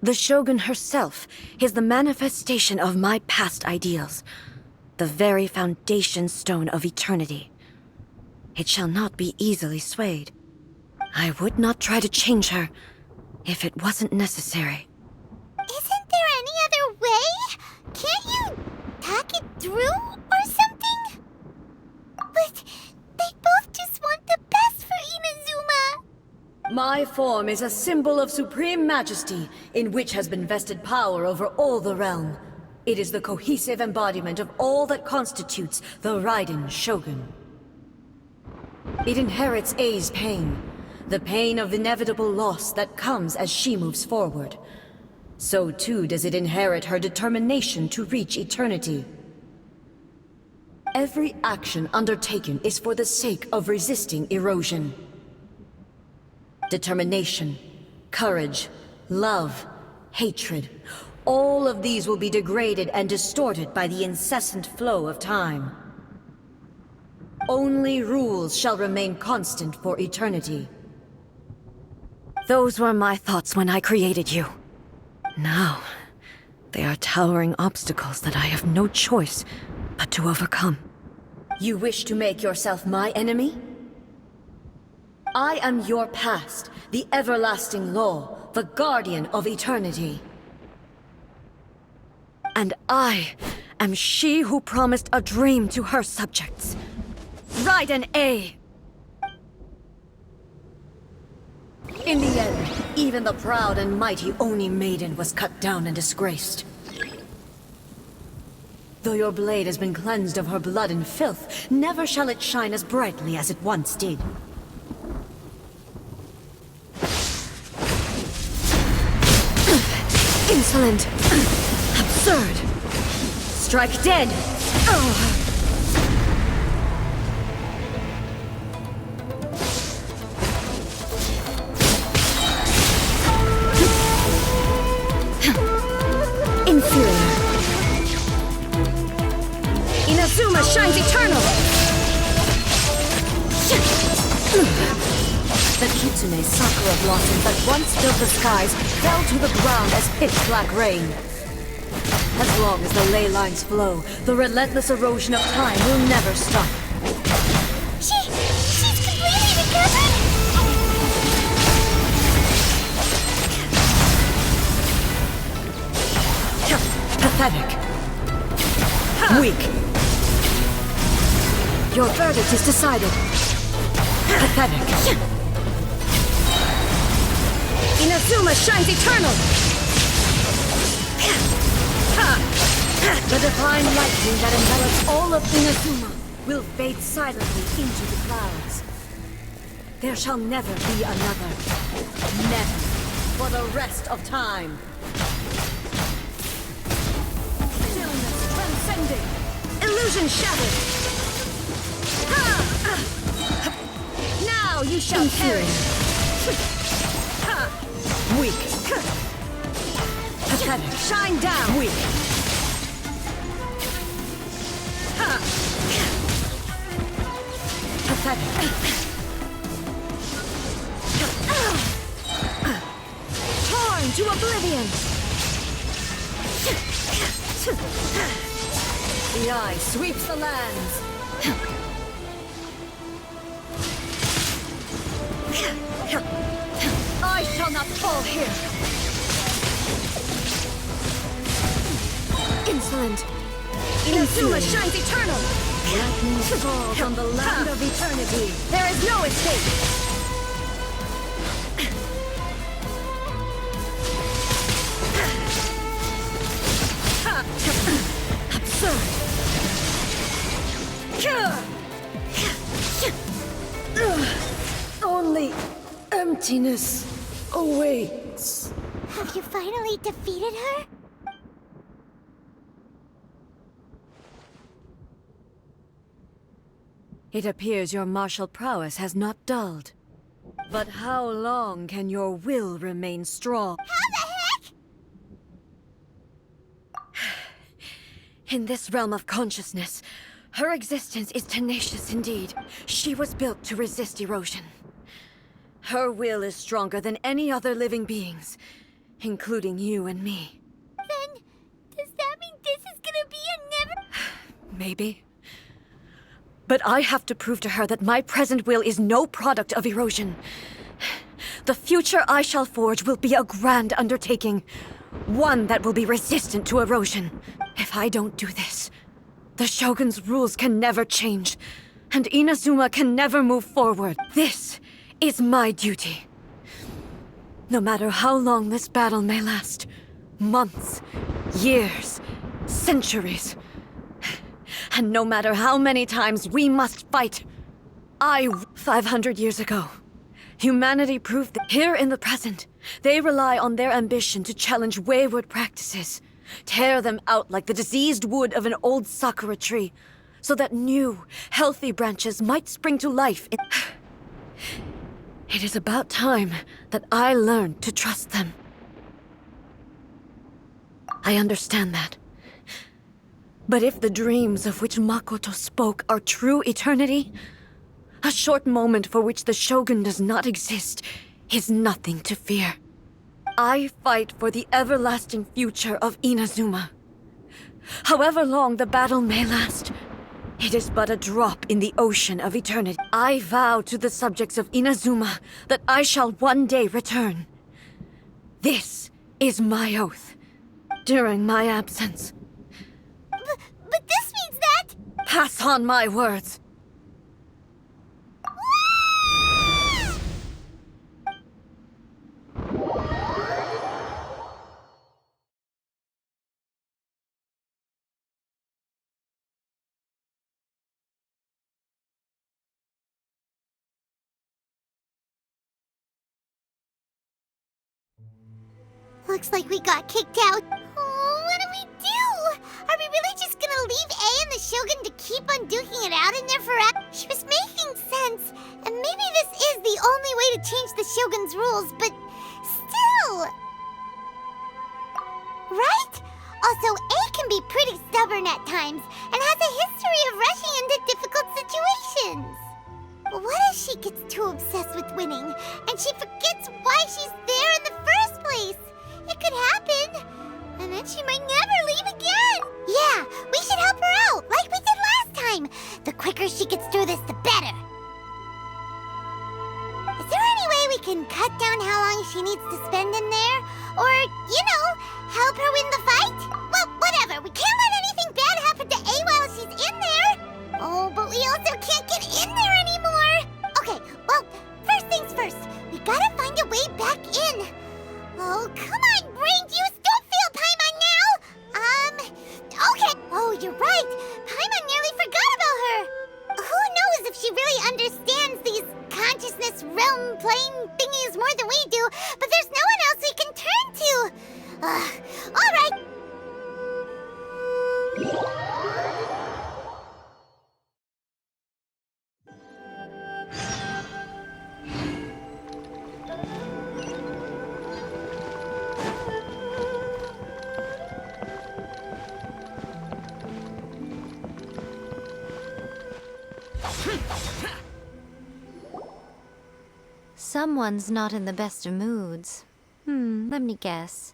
Speaker 3: The Shogun herself is the manifestation of my past ideals. The very foundation stone of eternity. It shall not be easily swayed. I would not try to change her if it wasn't necessary.
Speaker 1: Isn't there any other way? Can't you talk it through or something? But they both just want the best for Inazuma.
Speaker 3: My form is a symbol of supreme majesty, in which has been vested power over all the realm. It is the cohesive embodiment of all that constitutes the raiden shogun. It inherits A's pain, the pain of inevitable loss that comes as she moves forward. So too does it inherit her determination to reach eternity. Every action undertaken is for the sake of resisting erosion. Determination, courage, love, hatred, all of these will be degraded and distorted by the incessant flow of time. Only rules shall remain constant for eternity. Those were my thoughts when I created you. Now, they are towering obstacles that I have no choice but to overcome. You wish to make yourself my enemy? I am your past, the everlasting law, the guardian of eternity. And I am she who promised a dream to her subjects. Raiden A! In the end, even the proud and mighty Oni Maiden was cut down and disgraced. Though your blade has been cleansed of her blood and filth, never shall it shine as brightly as it once did. Insolent! Absurd! Strike dead! Inferior. Inazuma shines eternal! The Kitsune sakura blossoms that once filled the skies fell to the ground as pitch-black rain. As long as the ley lines flow, the relentless erosion of time will never stop.
Speaker 1: She's completely recovered?
Speaker 3: Pathetic. Weak. Your verdict is decided. Pathetic. Inazuma shines eternal! The divine lightning that envelops all of Inazuma will fade silently into the clouds. There shall never be another. Never. For the rest of time. Stillness transcending. Illusion shattered. Now you shall perish. Weak. Pathetic. Shine down. Weak. Pathetic. Torn to oblivion. The eye sweeps the lands. I shall not fall here. Insolent. Inazuma shines eternal. Lightning falls on the land of eternity. There is no escape. Only emptiness awaits.
Speaker 1: Have you finally defeated her?
Speaker 3: It appears your martial prowess has not dulled. But how long can your will remain strong?
Speaker 1: How the heck?
Speaker 3: In this realm of consciousness, her existence is tenacious indeed. She was built to resist erosion. Her will is stronger than any other living being's, including you and me.
Speaker 1: Then, does that mean this is gonna be a never...
Speaker 3: Maybe. But I have to prove to her that my present will is no product of erosion. The future I shall forge will be a grand undertaking. One that will be resistant to erosion. If I don't do this, the Shogun's rules can never change, and Inazuma can never move forward. This is my duty. No matter how long this battle may last, months, years, centuries, and no matter how many times we must fight, 500 years ago, humanity proved that here in the present, they rely on their ambition to challenge wayward practices, tear them out like the diseased wood of an old sakura tree, so that new, healthy branches might spring to life. It is about time that I learned to trust them. I understand that. But if the dreams of which Makoto spoke are true eternity, a short moment for which the Shogun does not exist is nothing to fear. I fight for the everlasting future of Inazuma. However long the battle may last, it is but a drop in the ocean of eternity. I vow to the subjects of Inazuma that I shall one day return. This is my oath. During my absence.
Speaker 1: But this means that...
Speaker 3: Pass on my words.
Speaker 1: Looks like we got kicked out. Oh, what do we do? Are we really just gonna leave A and the Shogun to keep on duking it out in there forever? She was making sense, and maybe this is the only way to change the Shogun's rules, but still... Right? Also, A can be pretty stubborn at times, and has a history of rushing into difficult situations. What if she gets too obsessed with winning, and she forgets why she's there in the first place? It could happen, and then she might never leave again. Yeah, we should help her out, like we did last time. The quicker she gets through this, the better. Is there any way we can cut down how long she needs to spend in there? Or, help her win the fight? Well, whatever. We can't let anything bad happen to A while she's in there. Oh, but we also can't get in there anymore. Okay, well, first things first. We gotta find a way back in. Oh, come on, brain juice. Don't fail Paimon now. Okay. realm plane thingies more than we do, but there's no one else we can turn to. All right.
Speaker 8: Someone's not in the best of moods. Let me guess.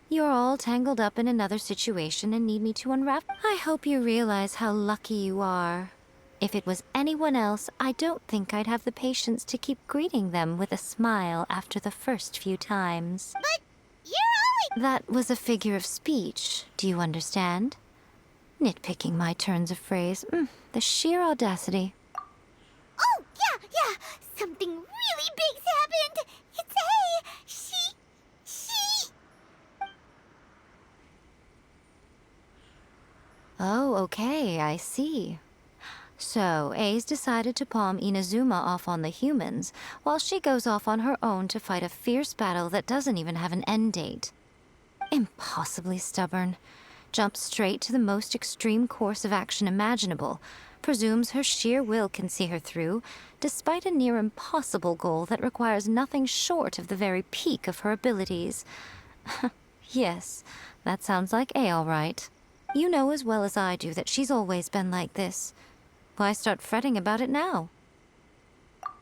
Speaker 8: You're all tangled up in another situation and need me to unravel. I hope you realize how lucky you are. If it was anyone else, I don't think I'd have the patience to keep greeting them with a smile after the first few times.
Speaker 1: But you're always...
Speaker 8: That was a figure of speech, do you understand? Nitpicking my turns of phrase. The sheer audacity.
Speaker 1: Oh, yeah. Something really big's happened. It's A. She...
Speaker 8: Oh, okay, I see. So, A's decided to palm Inazuma off on the humans, while she goes off on her own to fight a fierce battle that doesn't even have an end date. Impossibly stubborn. Jumps straight to the most extreme course of action imaginable, presumes her sheer will can see her through, despite a near impossible goal that requires nothing short of the very peak of her abilities. Yes, that sounds like A all right. You know as well as I do that she's always been like this. Why start fretting about it now?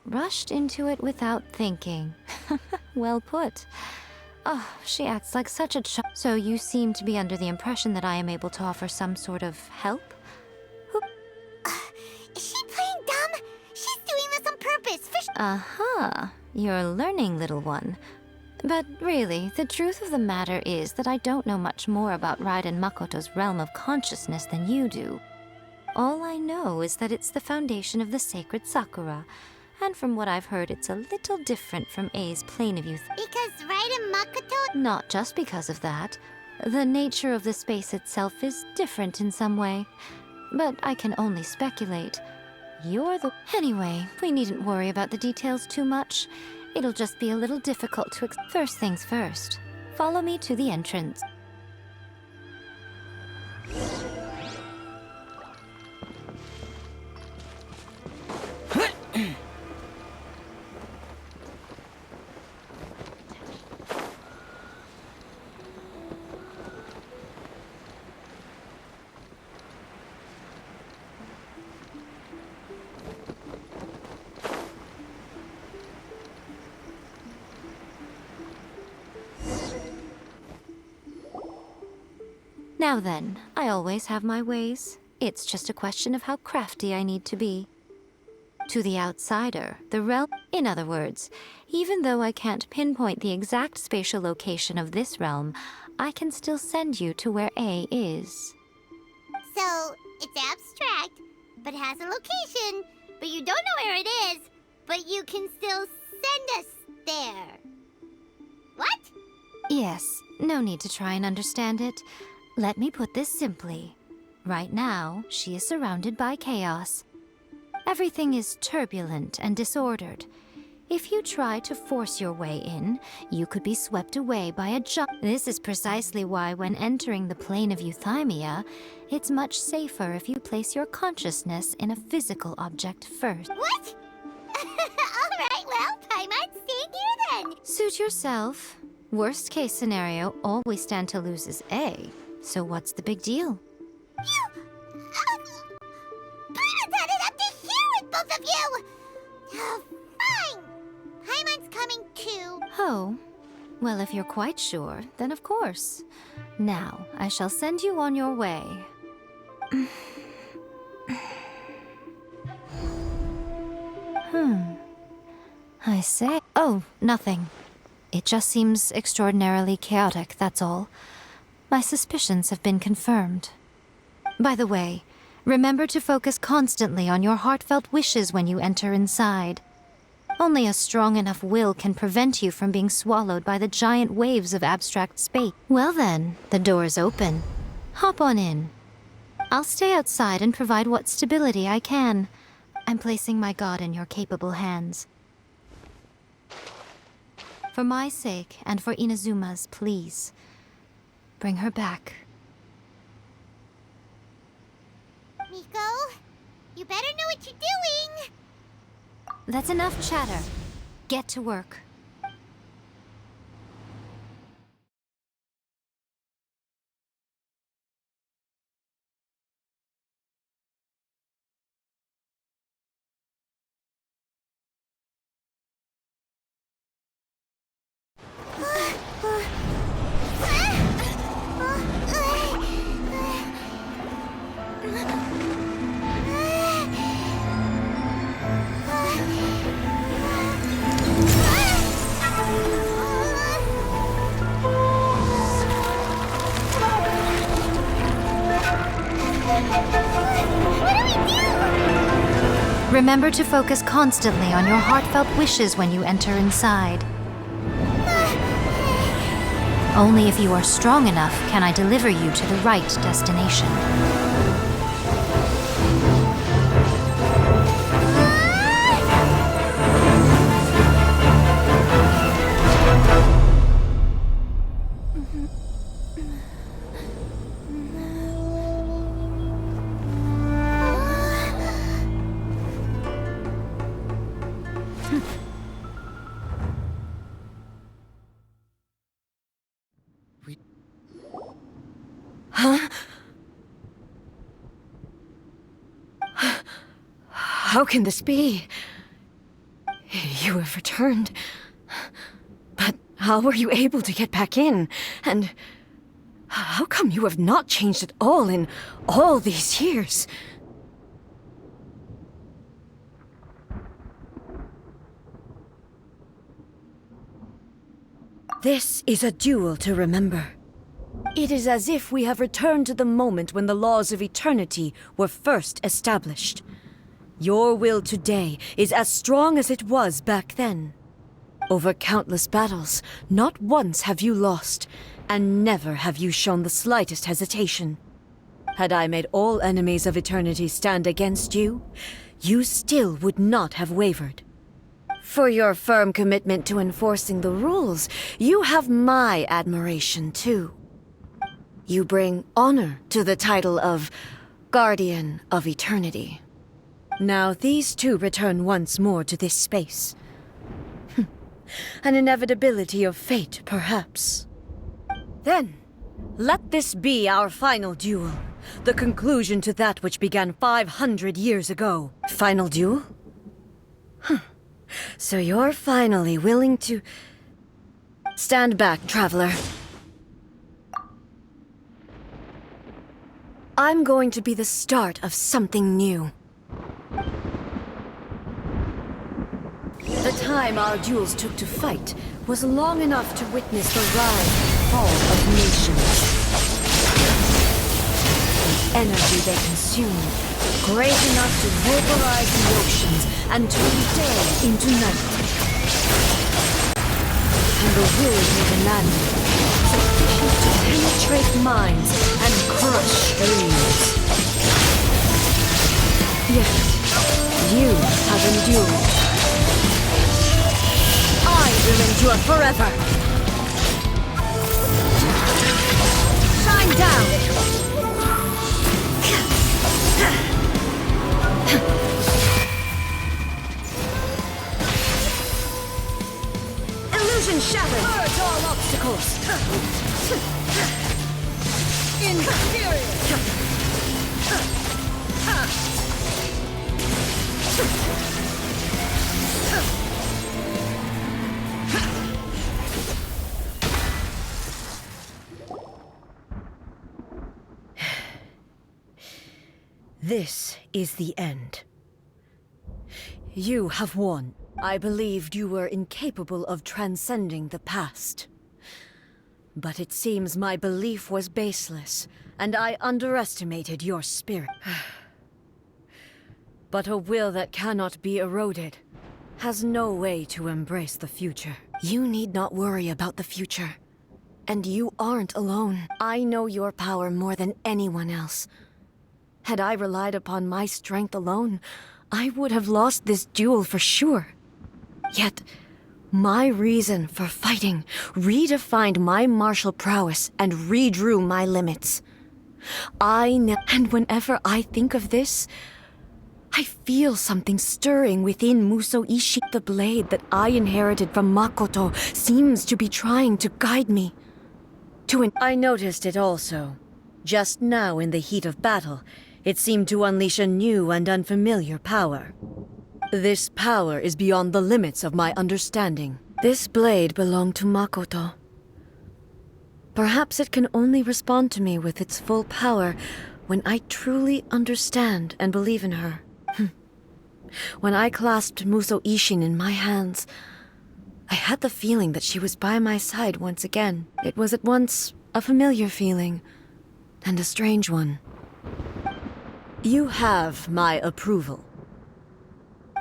Speaker 8: Rushed into it without thinking. Well put. Oh, she acts like such a So you seem to be under the impression that I am able to offer some sort of help?
Speaker 1: Is she playing dumb? She's doing this on purpose.
Speaker 8: Aha, you're learning, little one. But really, the truth of the matter is that I don't know much more about Raiden Makoto's realm of consciousness than you do. All I know is that it's the foundation of the sacred Sakura, and from what I've heard, it's a little different from A's plane of youth.
Speaker 1: Because Raiden Makoto...
Speaker 8: Not just because of that. The nature of the space itself is different in some way. But I can only speculate. You're the... Anyway, we needn't worry about the details too much. It'll just be a little difficult to... First things first. Follow me to the entrance. Now then, I always have my ways. It's just a question of how crafty I need to be. To the outsider, the realm... In other words, even though I can't pinpoint the exact spatial location of this realm, I can still send you to where A is.
Speaker 1: So, it's abstract, but has a location, but you don't know where it is, but you can still send us there. What?
Speaker 8: Yes, no need to try and understand it. Let me put this simply. Right now, she is surrounded by chaos. Everything is turbulent and disordered. If you try to force your way in, you could be swept away by a This is precisely why when entering the plane of euthymia, it's much safer if you place your consciousness in a physical object first.
Speaker 1: What? All right, well, I might stay here then.
Speaker 8: Suit yourself. Worst case scenario, all we stand to lose is A. So what's the big deal?
Speaker 1: You... Paimon had it up to here with both of you! Oh, fine! Paimon's coming too.
Speaker 8: Oh. Well, if you're quite sure, then of course. Now, I shall send you on your way. I say... Oh, nothing. It just seems extraordinarily chaotic, that's all. My suspicions have been confirmed. By the way, remember to focus constantly on your heartfelt wishes when you enter inside. Only a strong enough will can prevent you from being swallowed by the giant waves of abstract space. Well then, the door's open. Hop on in. I'll stay outside and provide what stability I can. I'm placing my god in your capable hands. For my sake and for Inazuma's, please. Bring her back.
Speaker 1: Miko, you better know what you're doing!
Speaker 8: That's enough chatter. Get to work. Remember to focus constantly on your heartfelt wishes when you enter inside. Only if you are strong enough can I deliver you to the right destination.
Speaker 3: How can this be? You have returned. But how were you able to get back in? And how come you have not changed at all in all these years? This is a duel to remember. It is as if we have returned to the moment when the laws of eternity were first established. Your will today is as strong as it was back then. Over countless battles, not once have you lost, and never have you shown the slightest hesitation. Had I made all enemies of eternity stand against you, you still would not have wavered. For your firm commitment to enforcing the rules, you have my admiration too. You bring honor to the title of Guardian of Eternity. Now these two return once more to this space. An inevitability of fate, perhaps. Then, let this be our final duel. The conclusion to that which began 500 years ago. Final duel? So you're finally willing to... Stand back, traveler. I'm going to be the start of something new. The time our duels took to fight was long enough to witness the rise and fall of nations. The energy they consumed, great enough to vaporize the oceans and turn day into night. And the will of the land, sufficient to penetrate minds and crush dreams. Yet, you have endured. I will endure forever. Shine down. Illusion shattered. Purge all obstacles. Inferior. This is the end. You have won. I believed you were incapable of transcending the past. But it seems my belief was baseless, and I underestimated your spirit. But a will that cannot be eroded has no way to embrace the future. You need not worry about the future. And you aren't alone. I know your power more than anyone else. Had I relied upon my strength alone, I would have lost this duel for sure. Yet, My reason for fighting redefined my martial prowess and redrew my limits. And whenever I think of this, I feel something stirring within Muso Ishi. The blade that I inherited from Makoto seems to be trying to guide me. I noticed it also. Just now in the heat of battle, it seemed to unleash a new and unfamiliar power. This power is beyond the limits of my understanding. This blade belonged to Makoto. Perhaps it can only respond to me with its full power when I truly understand and believe in her. When I clasped Muso Ishin in my hands, I had the feeling that she was by my side once again. It was at once a familiar feeling and a strange one. You have my approval.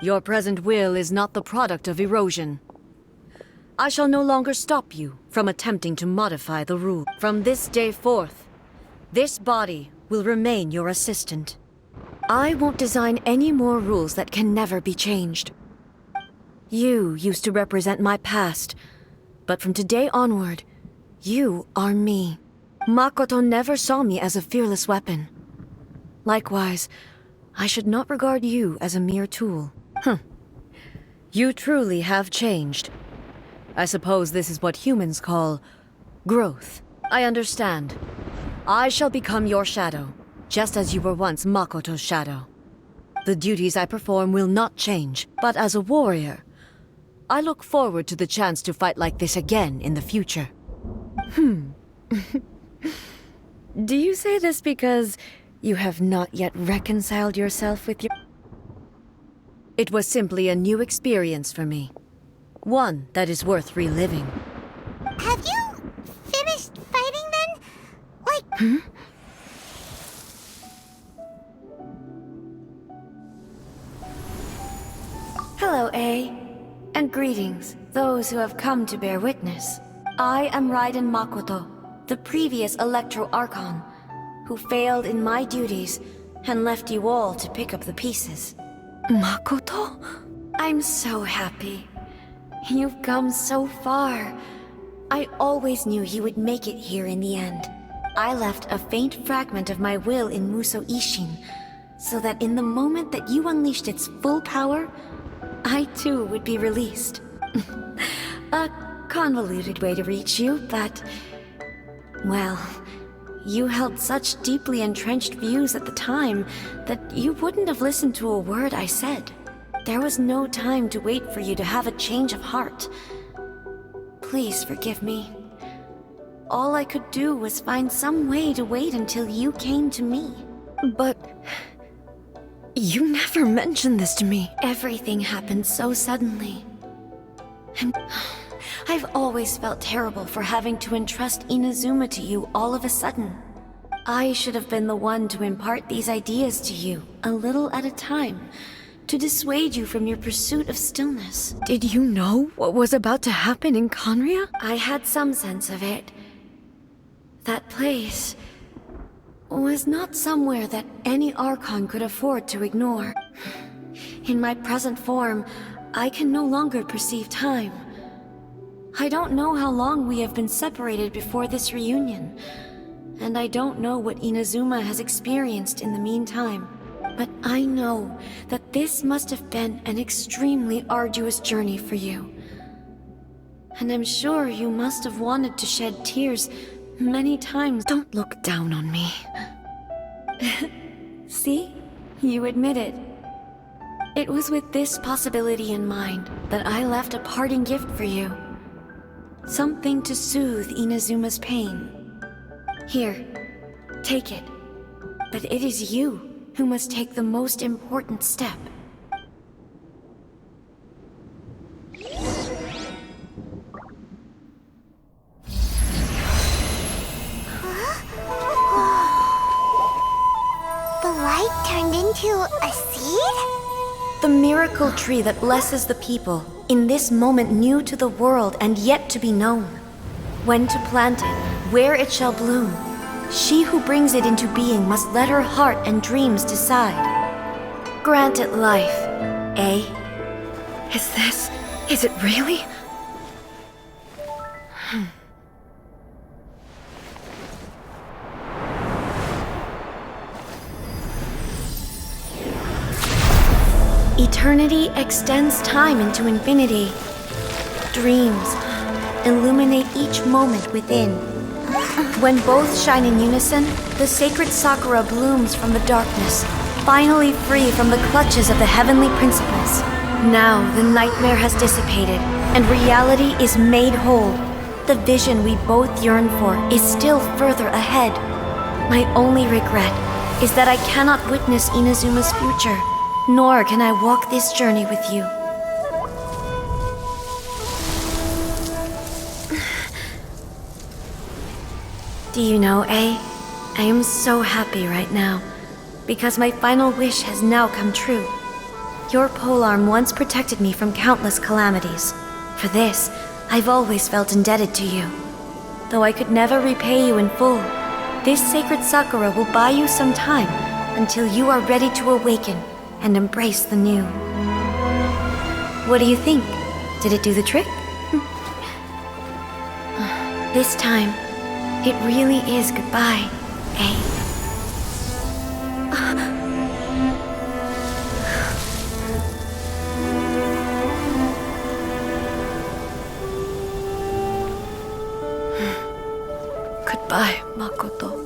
Speaker 3: Your present will is not the product of erosion. I shall no longer stop you from attempting to modify the rule. From this day forth, this body will remain your assistant. I won't design any more rules that can never be changed. You used to represent my past, but from today onward, you are me. Makoto never saw me as a fearless weapon. Likewise, I should not regard you as a mere tool. You truly have changed. I suppose this is what humans call growth. I understand. I shall become your shadow, just as you were once Makoto's shadow. The duties I perform will not change, but as a warrior, I look forward to the chance to fight like this again in the future. Do you say this because you have not yet reconciled yourself with your... It was simply a new experience for me. One that is worth reliving.
Speaker 1: Have you finished fighting then? Like...
Speaker 3: Hello, A. And greetings, those who have come to bear witness. I am Raiden Makoto, the previous Electro Archon, who failed in my duties and left you all to pick up the pieces. Makoto? I'm so happy. You've come so far. I always knew you would make it here in the end. I left a faint fragment of my will in Muso Ishin, so that in the moment that you unleashed its full power, I too would be released. A convoluted way to reach you, but... well, you held such deeply entrenched views at the time that you wouldn't have listened to a word I said. There was no time to wait for you to have a change of heart. Please forgive me. All I could do was find some way to wait until you came to me. But... you never mentioned this to me. Everything happened so suddenly. And I've always felt terrible for having to entrust Inazuma to you all of a sudden. I should have been the one to impart these ideas to you, a little at a time, to dissuade you from your pursuit of stillness. Did you know what was about to happen in Conria? I had some sense of it. That place was not somewhere that any Archon could afford to ignore. In my present form, I can no longer perceive time. I don't know how long we have been separated before this reunion, and I don't know what Inazuma has experienced in the meantime. But I know that this must have been an extremely arduous journey for you. And I'm sure you must have wanted to shed tears many times. Don't look down on me. See? You admit it. It was with this possibility in mind that I left a parting gift for you. Something to soothe Inazuma's pain. Here, take it. But it is you who must take the most important step.
Speaker 1: The light turned into a seed?
Speaker 3: The miracle tree that blesses the people, in this moment new to the world and yet to be known. When to plant it, where it shall bloom. She who brings it into being must let her heart and dreams decide. Grant it life, eh? Is it really? Eternity extends time into infinity. Dreams illuminate each moment within. When both shine in unison, the sacred sakura blooms from the darkness, finally free from the clutches of the heavenly principles. Now the nightmare has dissipated, and reality is made whole. The vision we both yearn for is still further ahead. My only regret is that I cannot witness Inazuma's future, nor can I walk this journey with you. Do you know, A? I am so happy right now, because my final wish has now come true. Your polearm once protected me from countless calamities. For this, I've always felt indebted to you. Though I could never repay you in full, this sacred sakura will buy you some time until you are ready to awaken and embrace the new. What do you think? Did it do the trick? This time, it really is goodbye, eh? Goodbye, Makoto.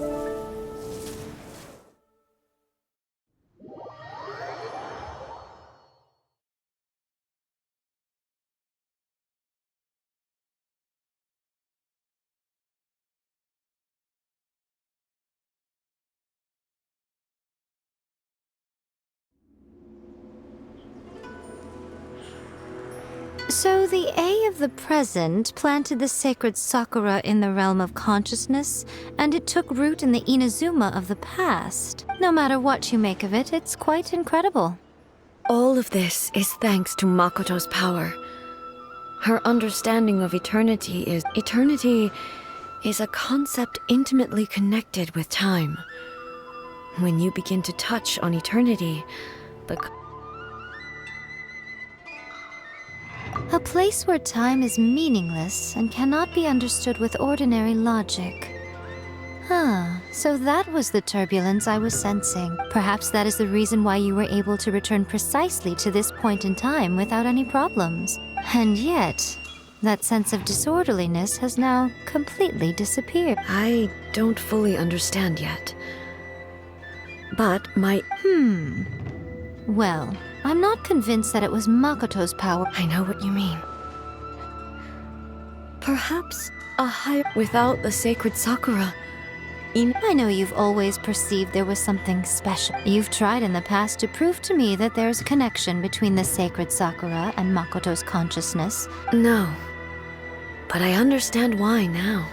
Speaker 8: So the A of the present planted the sacred sakura in the realm of consciousness, and it took root in the Inazuma of the past. No matter what you make of it, it's quite incredible.
Speaker 3: All of this is thanks to Makoto's power. Her understanding of eternity is a concept intimately connected with time. When you begin to touch on eternity,
Speaker 8: A place where time is meaningless and cannot be understood with ordinary logic. So that was the turbulence I was sensing. Perhaps that is the reason why you were able to return precisely to this point in time without any problems. And yet, that sense of disorderliness has now completely disappeared.
Speaker 3: I don't fully understand yet. But
Speaker 8: Well, I'm not convinced that it was Makoto's power.
Speaker 3: I know what you mean. Perhaps a higher... Without the sacred sakura,
Speaker 8: I know you've always perceived there was something special. You've tried in the past to prove to me that there's a connection between the sacred sakura and Makoto's consciousness.
Speaker 3: No. But I understand why now.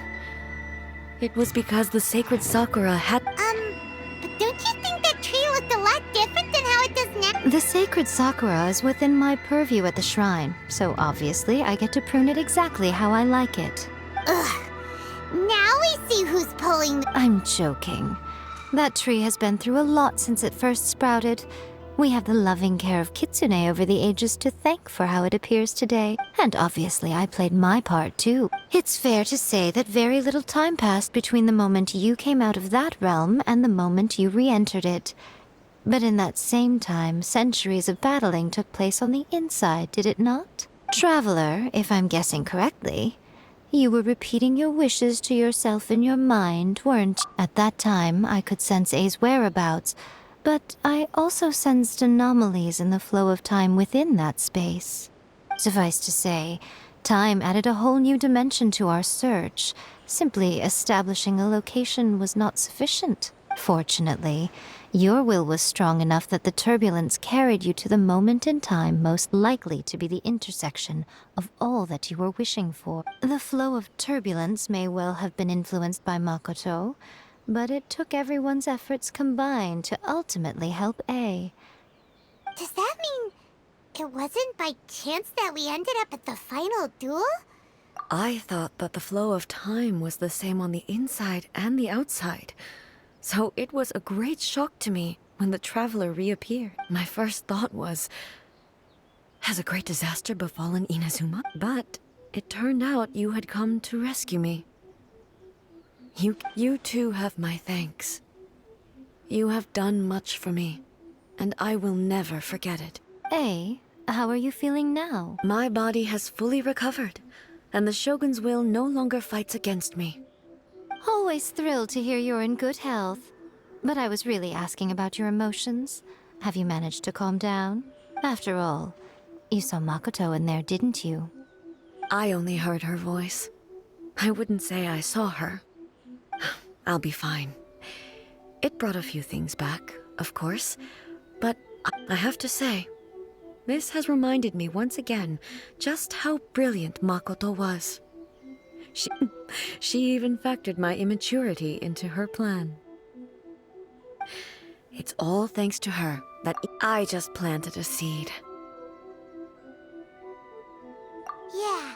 Speaker 3: It was because the sacred sakura had...
Speaker 1: But don't you think that tree looked a lot different than how it does now?
Speaker 8: The sacred sakura is within my purview at the shrine, so obviously I get to prune it exactly how I like it.
Speaker 1: Ugh. Now we see who's pulling the...
Speaker 8: I'm joking. That tree has been through a lot since it first sprouted. We have the loving care of Kitsune over the ages to thank for how it appears today. And obviously I played my part too. It's fair to say that very little time passed between the moment you came out of that realm and the moment you re-entered it. But in that same time, centuries of battling took place on the inside, did it not? Traveler, if I'm guessing correctly, you were repeating your wishes to yourself in your mind, weren't you? At that time, I could sense A's whereabouts, but I also sensed anomalies in the flow of time within that space. Suffice to say, time added a whole new dimension to our search. Simply establishing a location was not sufficient. Fortunately, your will was strong enough that the turbulence carried you to the moment in time most likely to be the intersection of all that you were wishing for. The flow of turbulence may well have been influenced by Makoto, but it took everyone's efforts combined to ultimately help A.
Speaker 1: Does that mean it wasn't by chance that we ended up at the final duel?
Speaker 3: I thought that the flow of time was the same on the inside and the outside. So it was a great shock to me when the traveler reappeared. My first thought was, has a great disaster befallen Inazuma? But It turned out you had come to rescue me. You too have my thanks. You have done much for me, and I will never forget it.
Speaker 8: A, how are you feeling now?
Speaker 3: My body has fully recovered, and the Shogun's will no longer fights against me.
Speaker 8: Always thrilled to hear you're in good health. But I was really asking about your emotions. Have you managed to calm down? After all, you saw Makoto in there, didn't you?
Speaker 3: I only heard her voice. I wouldn't say I saw her. I'll be fine. It brought a few things back, of course, but I have to say, this has reminded me once again just how brilliant Makoto was. She even factored my immaturity into her plan. It's all thanks to her that I just planted a seed.
Speaker 1: Yeah,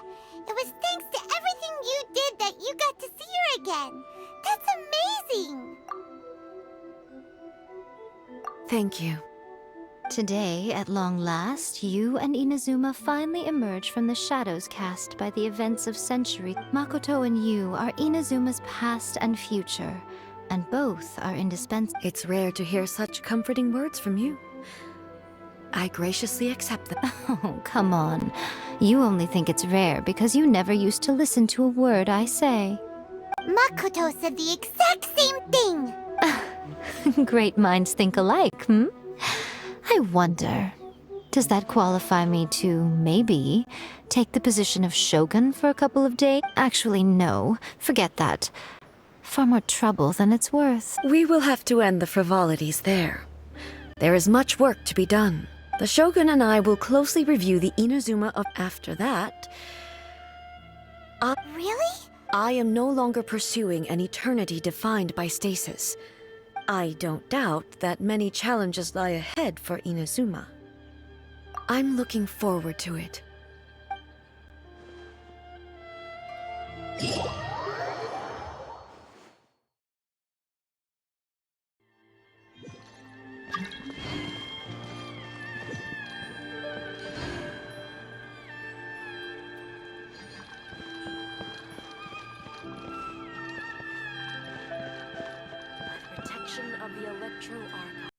Speaker 1: it was thanks to everything you did that you got to see her again. That's amazing!
Speaker 3: Thank you.
Speaker 8: Today, at long last, you and Inazuma finally emerge from the shadows cast by the events of centuries. Makoto and you are Inazuma's past and future, and both are indispensable.
Speaker 3: It's rare to hear such comforting words from you. I graciously accept them.
Speaker 8: Oh, come on. You only think it's rare because you never used to listen to a word I say.
Speaker 1: Makoto said the exact same thing!
Speaker 8: Great minds think alike, hmm? I wonder, does that qualify me to, maybe, take the position of shogun for a couple of days? Actually, no. Forget that. Far more trouble than it's worth.
Speaker 3: We will have to end the frivolities there. There is much work to be done. The Shogun and I will closely review the Inazuma of... After that,
Speaker 1: Really?
Speaker 3: I am no longer pursuing an eternity defined by stasis. I don't doubt that many challenges lie ahead for Inazuma. I'm looking forward to it. Protection of the Electro Arc.